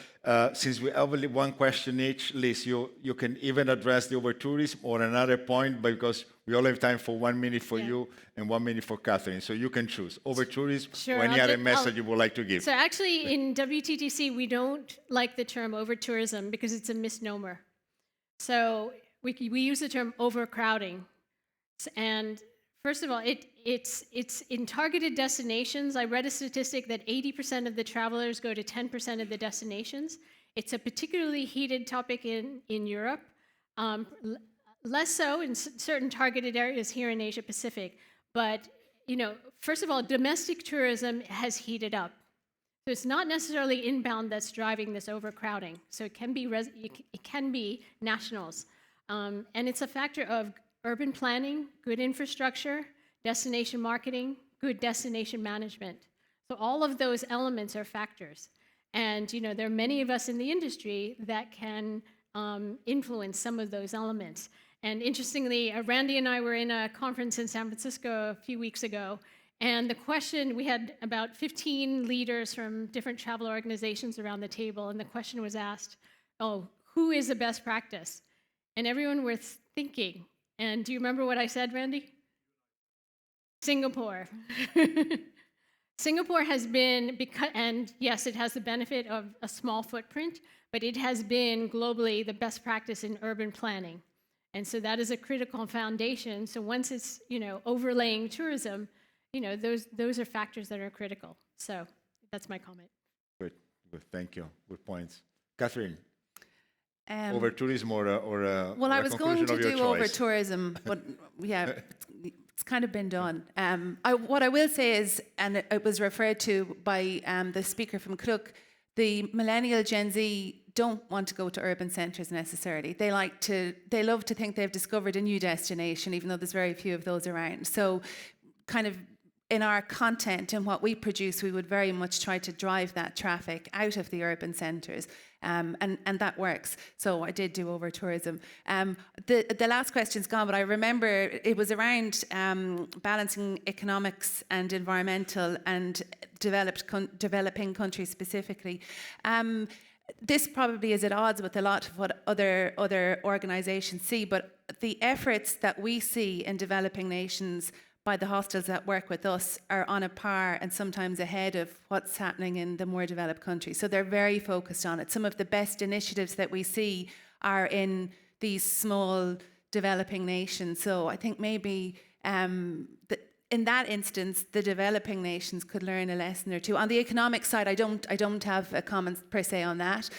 since we have only one question each, Liz, you can even address the over-tourism or another point, because we only have time for 1 minute for you and 1 minute for Catherine. So you can choose over-tourism Sure, or any I'll other ju- message I'll- you would like to give. So actually, in WTTC, we don't like the term over-tourism because it's a misnomer. So we use the term overcrowding. And first of all, it's in targeted destinations. I read a statistic that 80% of the travelers go to 10% of the destinations. It's a particularly heated topic in Europe, less so in certain targeted areas here in Asia Pacific. But first of all, domestic tourism has heated up. So it's not necessarily inbound that's driving this overcrowding. So it can be nationals. And it's a factor of urban planning, good infrastructure, destination marketing, good destination management. So all of those elements are factors. And there are many of us in the industry that can influence some of those elements. And interestingly, Randy and I were in a conference in San Francisco a few weeks ago, and the question, we had about 15 leaders from different travel organizations around the table, and the question was asked, who is the best practice? And everyone was thinking. And do you remember what I said, Randy? Singapore. Singapore has been, and yes, it has the benefit of a small footprint, but it has been globally the best practice in urban planning. And so that is a critical foundation. So once it's, overlaying tourism, those are factors that are critical. So that's my comment. Good. Thank you. Good points. Catherine, over tourism or well, or I a was going conclusion to of your do over choice? tourism, but yeah, it's kind of been done. What I will say is, and it was referred to by the speaker from Crook, the millennial Gen Z don't want to go to urban centres necessarily. They love to think they've discovered a new destination, even though there's very few of those around. So kind of in our content and what we produce, we would very much try to drive that traffic out of the urban centres. And that works. So I did do over tourism. The last question's gone, but I remember it was around balancing economics and environmental and developing countries specifically. This probably is at odds with a lot of what other organisations see, but the efforts that we see in developing nations by the hostels that work with us are on a par and sometimes ahead of what's happening in the more developed countries. So they're very focused on it. Some of the best initiatives that we see are in these small developing nations. So I think maybe in that instance, the developing nations could learn a lesson or two. On the economic side, I don't have a comment per se on that.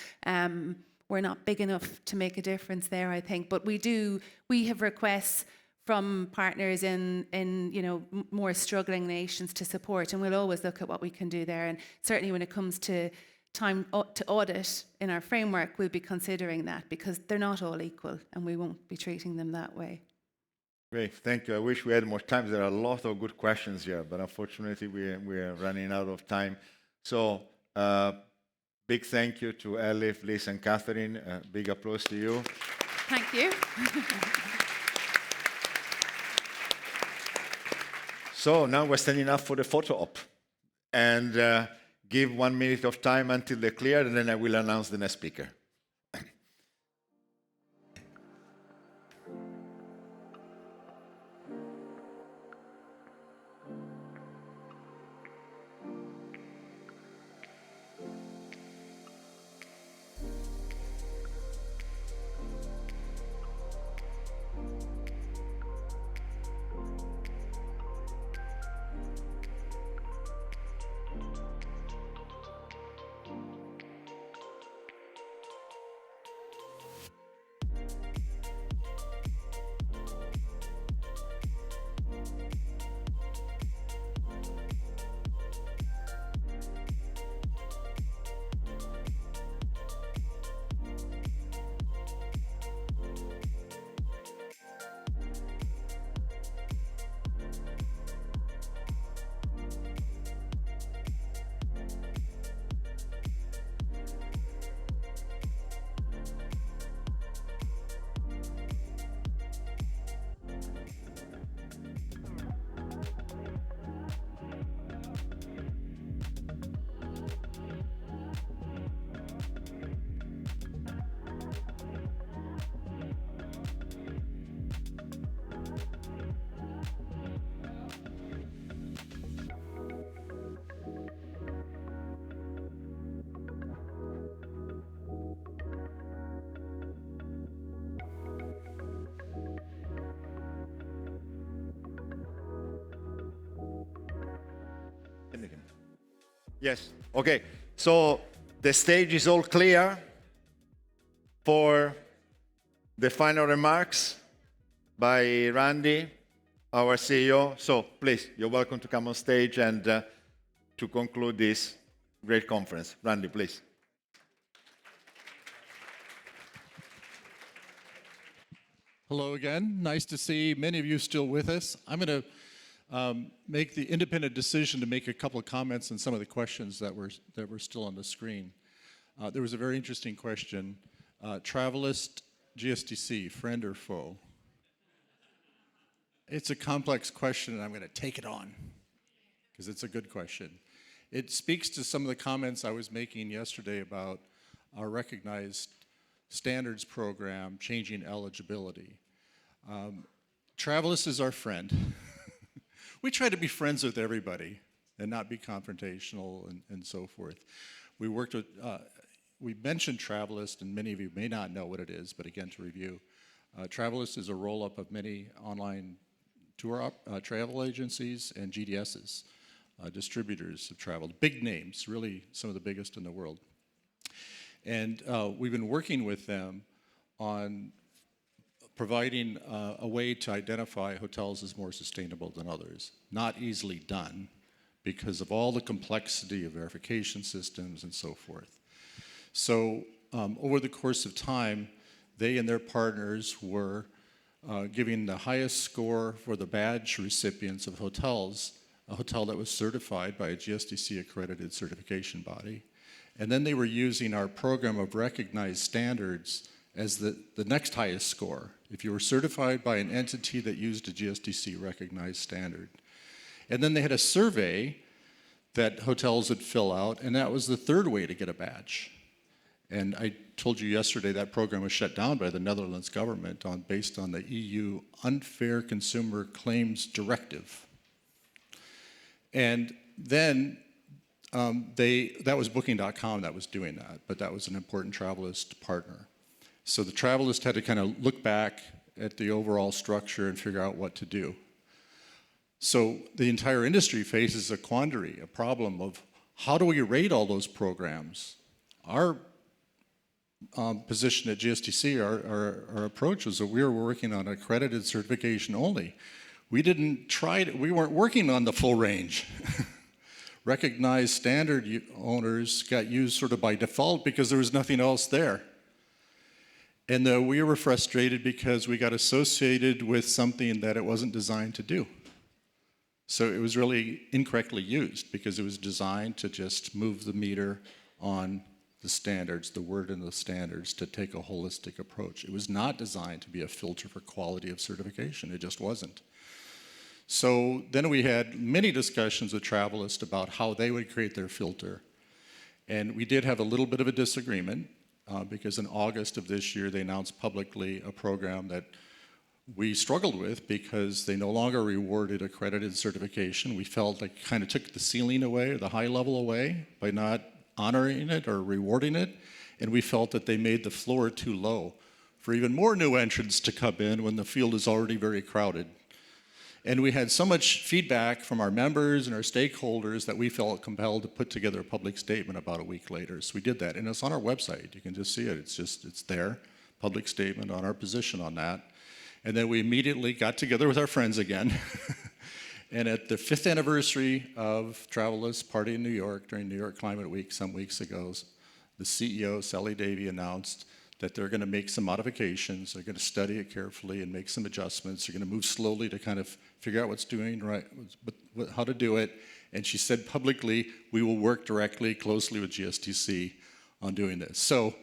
We're not big enough to make a difference there, I think. But we have requests from partners in more struggling nations to support, and we'll always look at what we can do there. And certainly when it comes to time to audit in our framework, we'll be considering that, because they're not all equal and we won't be treating them that way. Great, thank you. I wish we had more time. There are a lot of good questions here, but unfortunately we are running out of time. So big thank you to Elif, Liz and Catherine. Big applause to you. Thank you. So now we're standing up for the photo op, and give 1 minute of time until they're clear, and then I will announce the next speaker. Yes, okay. So the stage is all clear for the final remarks by Randy, our CEO. So please, you're welcome to come on stage and to conclude this great conference. Randy, please. Hello again. Nice to see many of you still with us. I'm going to make the independent decision to make a couple of comments on some of the questions that were still on the screen. There was a very interesting question. Travelist GSTC, friend or foe? It's a complex question, and I'm going to take it on because it's a good question. It speaks to some of the comments I was making yesterday about our recognized standards program changing eligibility. Travelist is our friend. We try to be friends with everybody and not be confrontational and so forth. We worked with, we mentioned Travelist, and many of you may not know what it is, but again, to review, Travelist is a roll-up of many online tour travel agencies and GDSs, distributors of travel, big names, really some of the biggest in the world. And we've been working with them on providing a way to identify hotels as more sustainable than others. Not easily done because of all the complexity of verification systems and so forth. So over the course of time, they and their partners were giving the highest score for the badge recipients of hotels a hotel that was certified by a GSTC accredited certification body. And then they were using our program of recognized standards as the next highest score, if you were certified by an entity that used a GSTC recognized standard. And then they had a survey that hotels would fill out, and that was the third way to get a badge. And I told you yesterday that program was shut down by the Netherlands government based on the EU Unfair Consumer Claims Directive. And then that was Booking.com that was doing that, but that was an important Travelist partner. So the Travelist had to kind of look back at the overall structure and figure out what to do. So the entire industry faces a quandary, a problem of how do we rate all those programs? Our position at GSTC, our approach was that we were working on accredited certification only. We weren't working on the full range. Recognized standard owners got used sort of by default because there was nothing else there. And we were frustrated because we got associated with something that it wasn't designed to do. So it was really incorrectly used because it was designed to just move the meter on the standards, the word in the standards, to take a holistic approach. It was not designed to be a filter for quality of certification. It just wasn't. So then we had many discussions with Travelist about how they would create their filter. And we did have a little bit of a disagreement because in August of this year, they announced publicly a program that we struggled with because they no longer rewarded accredited certification. We felt like kind of took the ceiling away, or the high level away, by not honoring it or rewarding it. And we felt that they made the floor too low for even more new entrants to come in when the field is already very crowded. And we had so much feedback from our members and our stakeholders that we felt compelled to put together a public statement about a week later. So we did that, and it's on our website. You can just see it. It's there, public statement on our position on that. And then we immediately got together with our friends again. And at the 5th anniversary of Travelist Party in New York during New York Climate Week some weeks ago, the CEO, Sally Davy, announced that they're going to make some modifications. They're going to study it carefully and make some adjustments. They're going to move slowly to kind of figure out what's doing right, how to do it. And she said publicly, we will work directly, closely with GSTC on doing this. So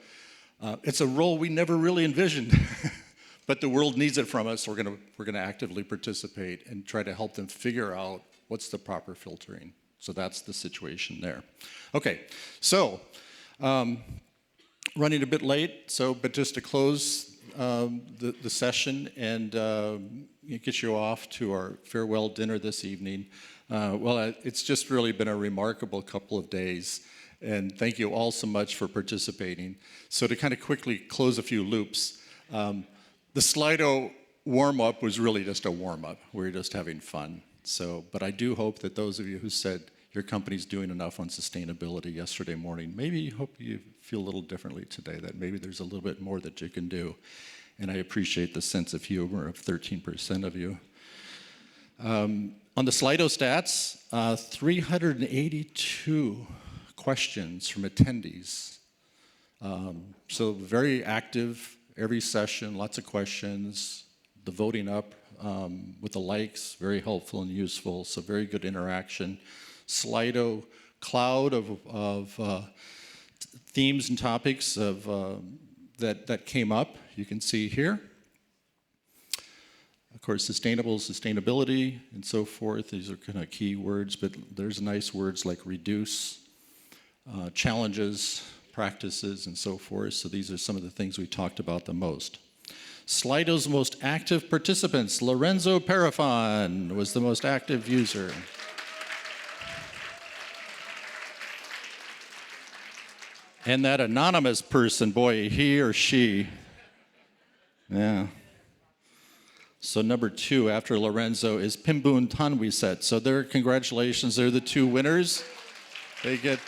it's a role we never really envisioned, but the world needs it from us. We're going to actively participate and try to help them figure out what's the proper filtering. So that's the situation there. Okay, so running a bit late, but just to close the session and get you off to our farewell dinner this evening. It's just really been a remarkable couple of days, and thank you all so much for participating. So to kind of quickly close a few loops, the Slido warm-up was really just a warm-up. We were just having fun. But I do hope that those of you who said your company's doing enough on sustainability yesterday morning, maybe hope you feel a little differently today, that maybe there's a little bit more that you can do. And I appreciate the sense of humor of 13% of you. On the Slido stats, 382 questions from attendees. So very active every session, lots of questions. The voting up with the likes, very helpful and useful, so very good interaction. Slido cloud of themes and topics that came up, you can see here. Of course, sustainability, and so forth. These are kind of key words, but there's nice words like reduce, challenges, practices, and so forth. So these are some of the things we talked about the most. Slido's most active participants, Lorenzo Parafon was the most active user. And that anonymous person, boy, he or she. Yeah. So number 2 after Lorenzo is Pimbun Tanwiset. So congratulations, they're the 2 winners. They get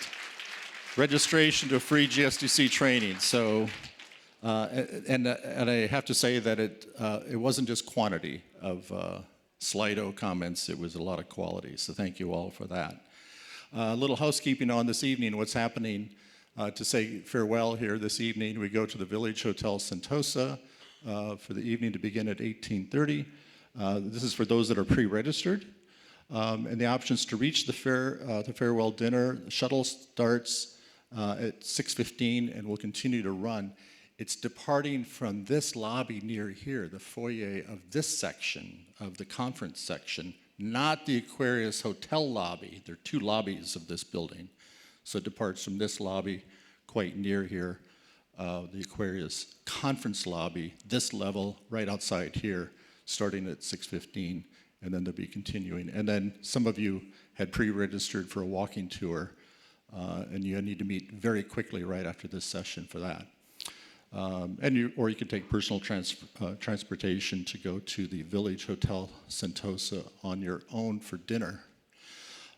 registration to a free GSTC training. So, and I have to say that it wasn't just quantity of Slido comments, it was a lot of quality. So thank you all for that. A little housekeeping on this evening, what's happening. To say farewell here this evening, we go to the Village Hotel Sentosa for the evening to begin at 18:30. This is for those that are pre-registered. and the options to reach the farewell dinner. The shuttle starts at 6:15 and will continue to run. It's departing from this lobby near here, the foyer of this section, of the conference section, not the Aquarius Hotel lobby. There are two lobbies of this building. So it departs from this lobby quite near here, the Aquarius conference lobby, this level right outside here, starting at 6:15, and then they'll be continuing. And then some of you had pre-registered for a walking tour, and you need to meet very quickly right after this session for that. Or you can take personal transportation to go to the Village Hotel Sentosa on your own for dinner.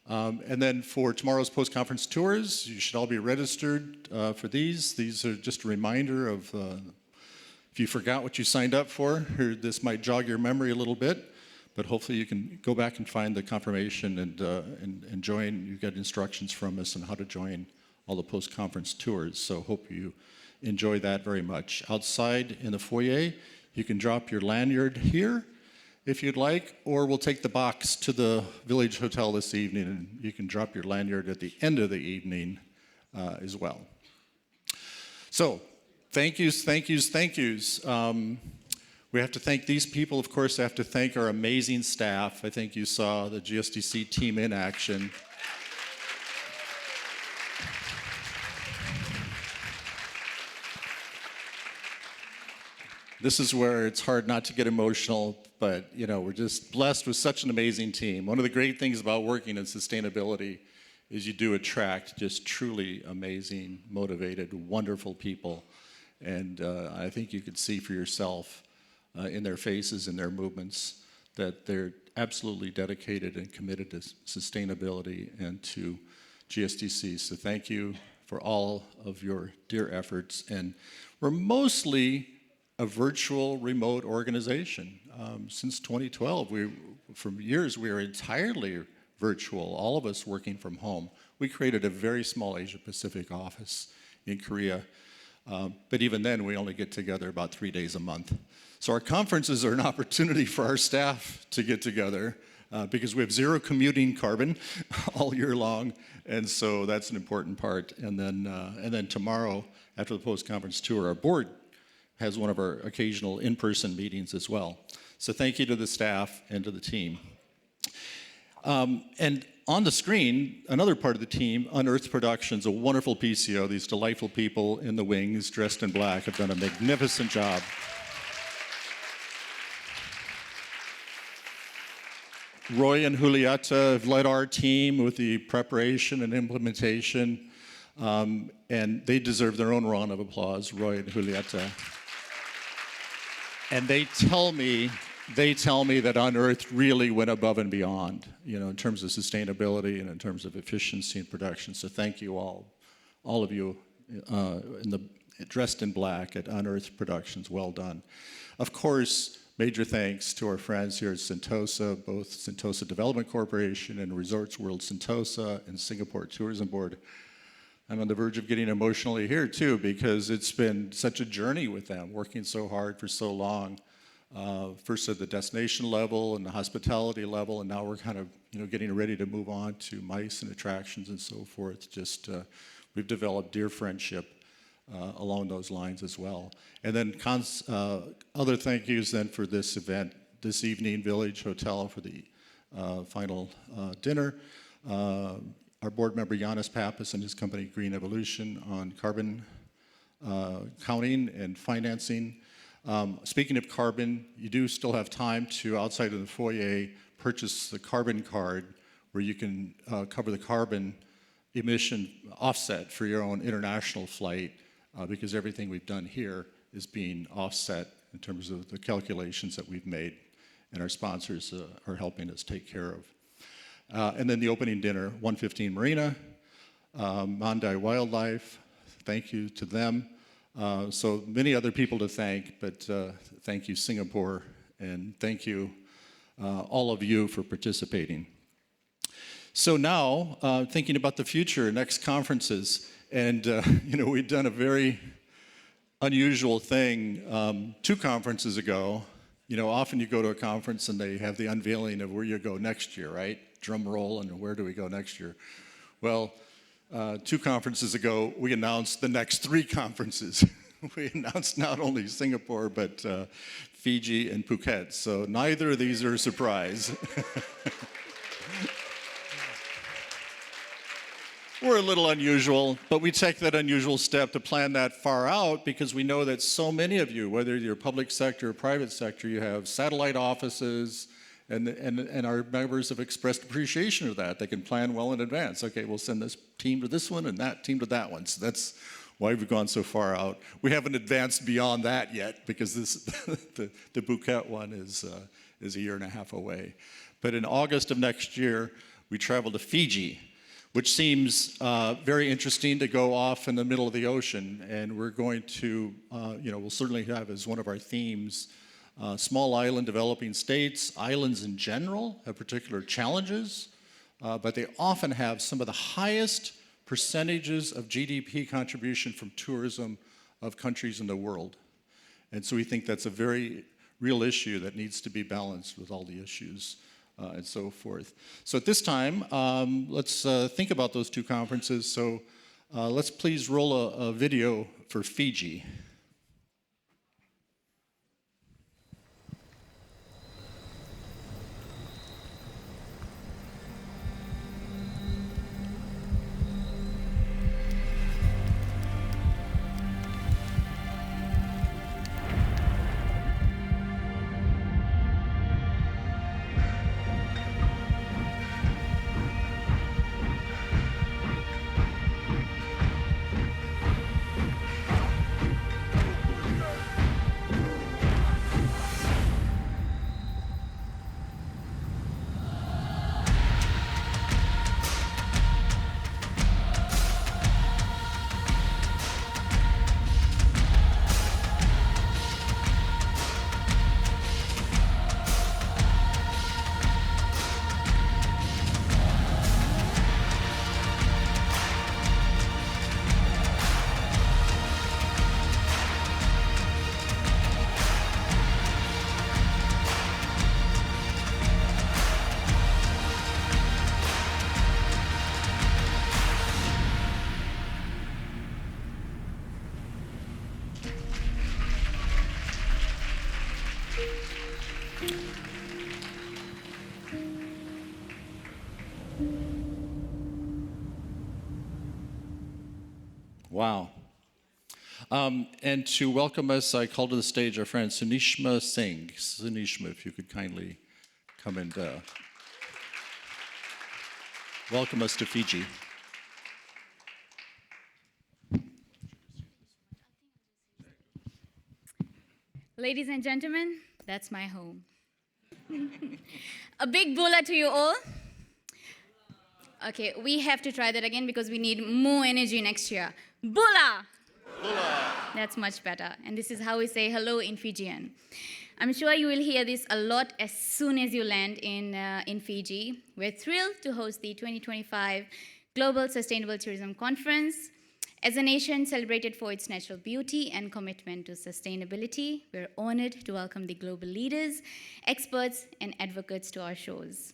And then for tomorrow's post-conference tours, you should all be registered for these. These are just a reminder of if you forgot what you signed up for, this might jog your memory a little bit, but hopefully you can go back and find the confirmation and join. You get instructions from us on how to join all the post-conference tours, so hope you enjoy that very much. Outside in the foyer, you can drop your lanyard here if you'd like, or we'll take the box to the Village Hotel this evening, and you can drop your lanyard at the end of the evening as well. So, thank yous. We have to thank these people. Of course, I have to thank our amazing staff. I think you saw the GSTC team in action. This is where it's hard not to get emotional, but we're just blessed with such an amazing team. One of the great things about working in sustainability is you do attract just truly amazing, motivated, wonderful people. And I think you could see for yourself in their faces and their movements that they're absolutely dedicated and committed to sustainability and to GSTC. So thank you for all of your dear efforts. And we're mostly a virtual remote organization. Since 2012, for years we were entirely virtual, all of us working from home. We created a very small Asia Pacific office in Korea, but even then we only get together about 3 days a month. So our conferences are an opportunity for our staff to get together because we have zero commuting carbon all year long, and so that's an important part. And then tomorrow, after the post-conference tour, our board has one of our occasional in-person meetings as well. So thank you to the staff and to the team. And on the screen, another part of the team, Unearthed Productions, a wonderful PCO. These delightful people in the wings, dressed in black, have done a magnificent job. Roy and Julieta have led our team with the preparation and implementation, and they deserve their own round of applause, Roy and Julieta. And they tell me that Unearthed really went above and beyond, in terms of sustainability and in terms of efficiency and production. So thank you all of you dressed in black at Unearthed Productions. Well done. Of course, major thanks to our friends here at Sentosa, both Sentosa Development Corporation and Resorts World Sentosa and Singapore Tourism Board. I'm on the verge of getting emotionally here too, because it's been such a journey with them, working so hard for so long. First at the destination level and the hospitality level, and now we're kind of getting ready to move on to MICE and attractions and so forth. Just we've developed dear friendship along those lines as well. And then other thank yous then for this event this evening, Village Hotel for the final dinner. Our board member, Yannis Pappas, and his company, Green Evolution, on carbon counting and financing. Speaking of carbon, you do still have time to, outside of the foyer, purchase the carbon card where you can cover the carbon emission offset for your own international flight because everything we've done here is being offset in terms of the calculations that we've made, and our sponsors are helping us take care of. And then the opening dinner, 115 Marina, Mandai Wildlife, thank you to them. So many other people to thank, but thank you Singapore, and thank you all of you for participating. So now, thinking about the future, next conferences, and we've done a very unusual thing 2 conferences ago. You know, often you go to a conference and they have the unveiling of where you go next year, right? Drum roll, and where do we go next year? Well, 2 conferences ago, we announced the next 3 conferences. We announced not only Singapore, but Fiji and Phuket. So neither of these are a surprise. We're a little unusual, but we take that unusual step to plan that far out because we know that so many of you, whether you're public sector or private sector, you have satellite offices, and our members have expressed appreciation of that. They can plan well in advance. Okay, we'll send this team to this one and that team to that one. So that's why we've gone so far out. We haven't advanced beyond that yet because the Phuket one is a year and a half away. But in August of next year, we travel to Fiji, which seems very interesting to go off in the middle of the ocean. And we're going to, we'll certainly have as one of our themes, small island developing states. Islands in general have particular challenges, but they often have some of the highest percentages of GDP contribution from tourism of countries in the world. And so we think that's a very real issue that needs to be balanced with all the issues and so forth. So at this time, let's think about those 2 conferences. So let's please roll a video for Fiji. Wow. And to welcome us, I call to the stage our friend Sunishma Singh. Sunishma, if you could kindly come and welcome us to Fiji. Ladies and gentlemen, that's my home. A big bula to you all. Okay, we have to try that again because we need more energy next year. Bula! Bula! That's much better. And this is how we say hello in Fijian. I'm sure you will hear this a lot as soon as you land in Fiji. We're thrilled to host the 2025 Global Sustainable Tourism Conference. As a nation celebrated for its natural beauty and commitment to sustainability, we're honored to welcome the global leaders, experts, and advocates to our shores.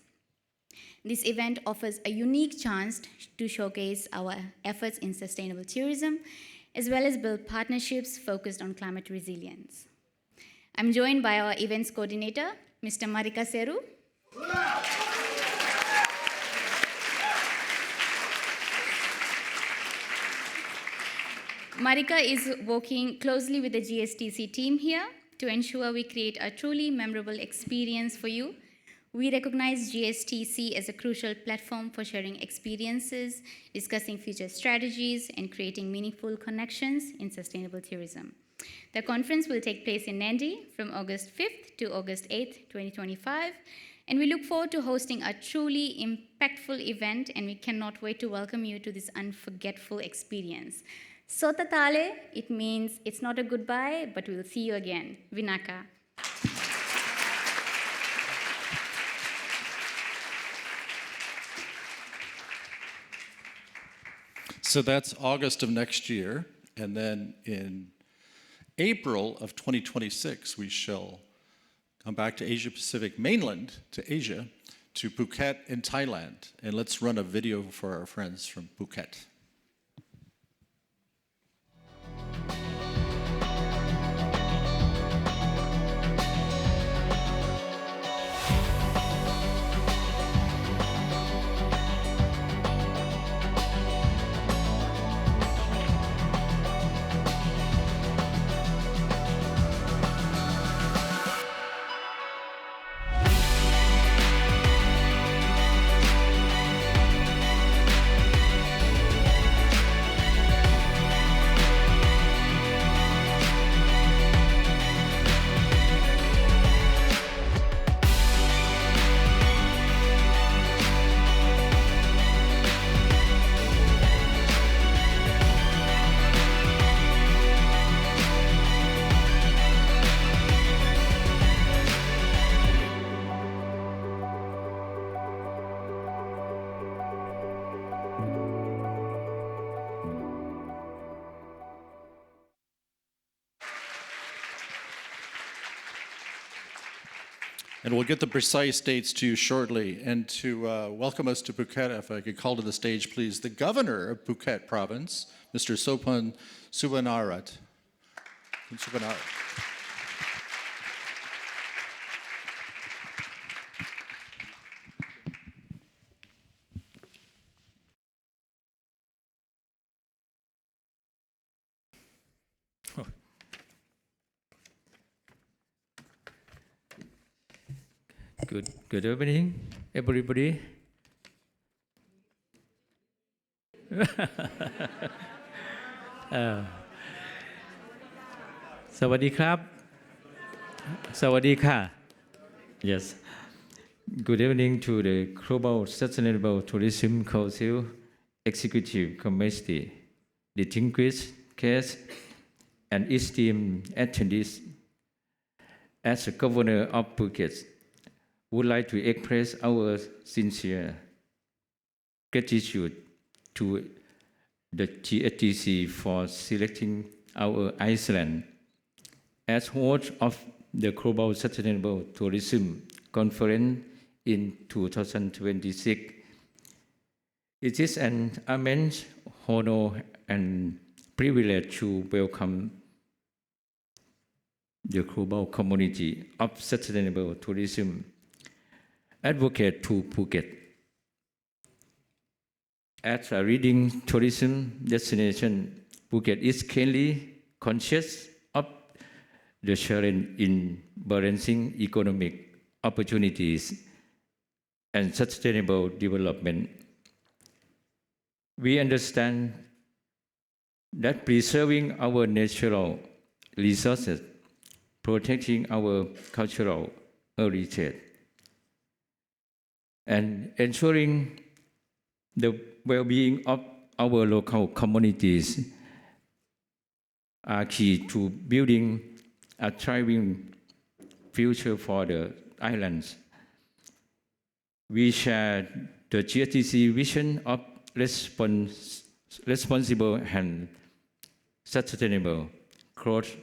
This event offers a unique chance to showcase our efforts in sustainable tourism, as well as build partnerships focused on climate resilience. I'm joined by our events coordinator, Mr. Marika Seru. Marika is working closely with the GSTC team here to ensure we create a truly memorable experience for you. We recognize GSTC as a crucial platform for sharing experiences, discussing future strategies, and creating meaningful connections in sustainable tourism. The conference will take place in Nandi from August 5th to August 8th, 2025, and we look forward to hosting a truly impactful event, and we cannot wait to welcome you to this unforgettable experience. Sotatale, it means it's not a goodbye, but we'll see you again. Vinaka. So that's August of next year, and then in April of 2026, we shall come back to Asia Pacific mainland, to Asia, to Phuket in Thailand. And let's run a video for our friends from Phuket. And we'll get the precise dates to you shortly. And to welcome us to Phuket, if I could call to the stage, please, the governor of Phuket province, Mr. Sopan Subanarat. Good evening, everybody. สวัสดีครับ สวัสดีค่ะ Yes. Good evening to the Global Sustainable Tourism Council Executive Committee, distinguished guests, and esteemed attendees. As the Governor of Phuket, would like to express our sincere gratitude to the GSTC for selecting our Iceland as host of the Global Sustainable Tourism Conference in 2026. It is an immense honor and privilege to welcome the global community of sustainable tourism advocate to Phuket. As a leading tourism destination, Phuket is keenly conscious of the challenge in balancing economic opportunities and sustainable development. We understand that preserving our natural resources, protecting our cultural heritage, and ensuring the well-being of our local communities are key to building a thriving future for the islands. We share the GSTC vision of responsible and sustainable growth,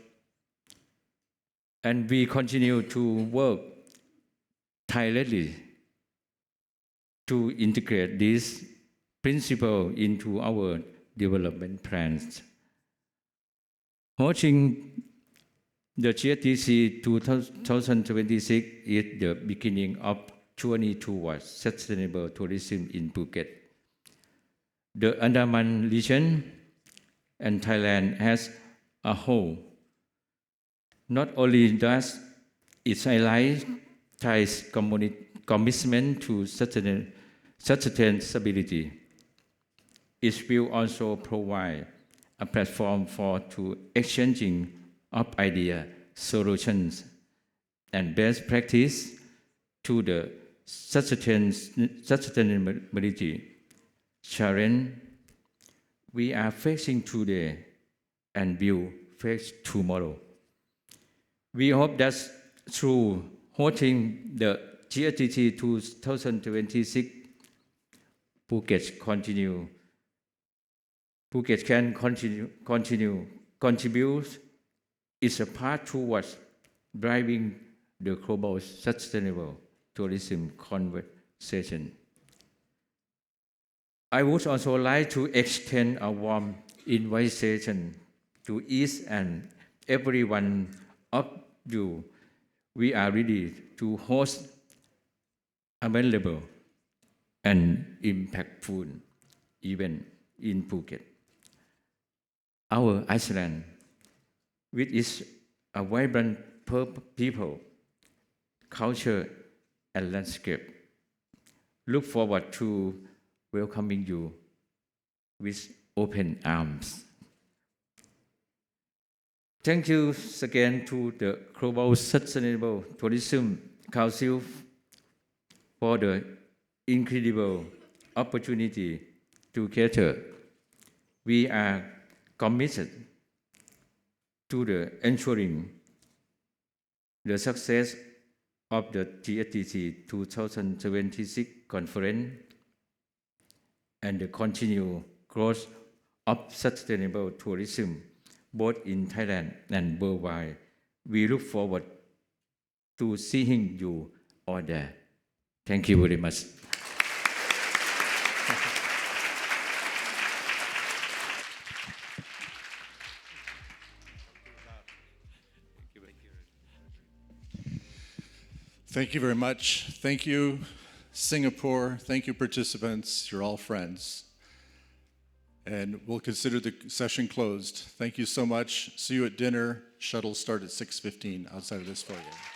and we continue to work tirelessly to integrate this principle into our development plans. Hosting the GSTC 2026 is the beginning of journey towards sustainable tourism in Phuket. The Andaman region and Thailand as a whole not only does it highlight Thai's commitment to sustainability, it will also provide a platform for exchanging of ideas, solutions, and best practice to the sustainability challenge we are facing today and will face tomorrow. We hope that through hosting the GSTC 2026, Phuket can contribute its path towards driving the Global Sustainable Tourism Conversation. I would also like to extend a warm invitation to each and every one of you. We are ready to host a valuable and impactful event in Phuket. Our Iceland, which is a vibrant people, culture, and landscape, look forward to welcoming you with open arms. Thank you again to the Global Sustainable Tourism Council for the incredible opportunity together. We are committed to ensuring the success of the GSTC 2026 conference and the continued growth of sustainable tourism both in Thailand and worldwide. We look forward to seeing you all there. Thank you very much. Thank you very much. Thank you, Singapore. Thank you, participants. You're all friends. And we'll consider the session closed. Thank you so much. See you at dinner. Shuttles start at 6:15 outside of this foyer.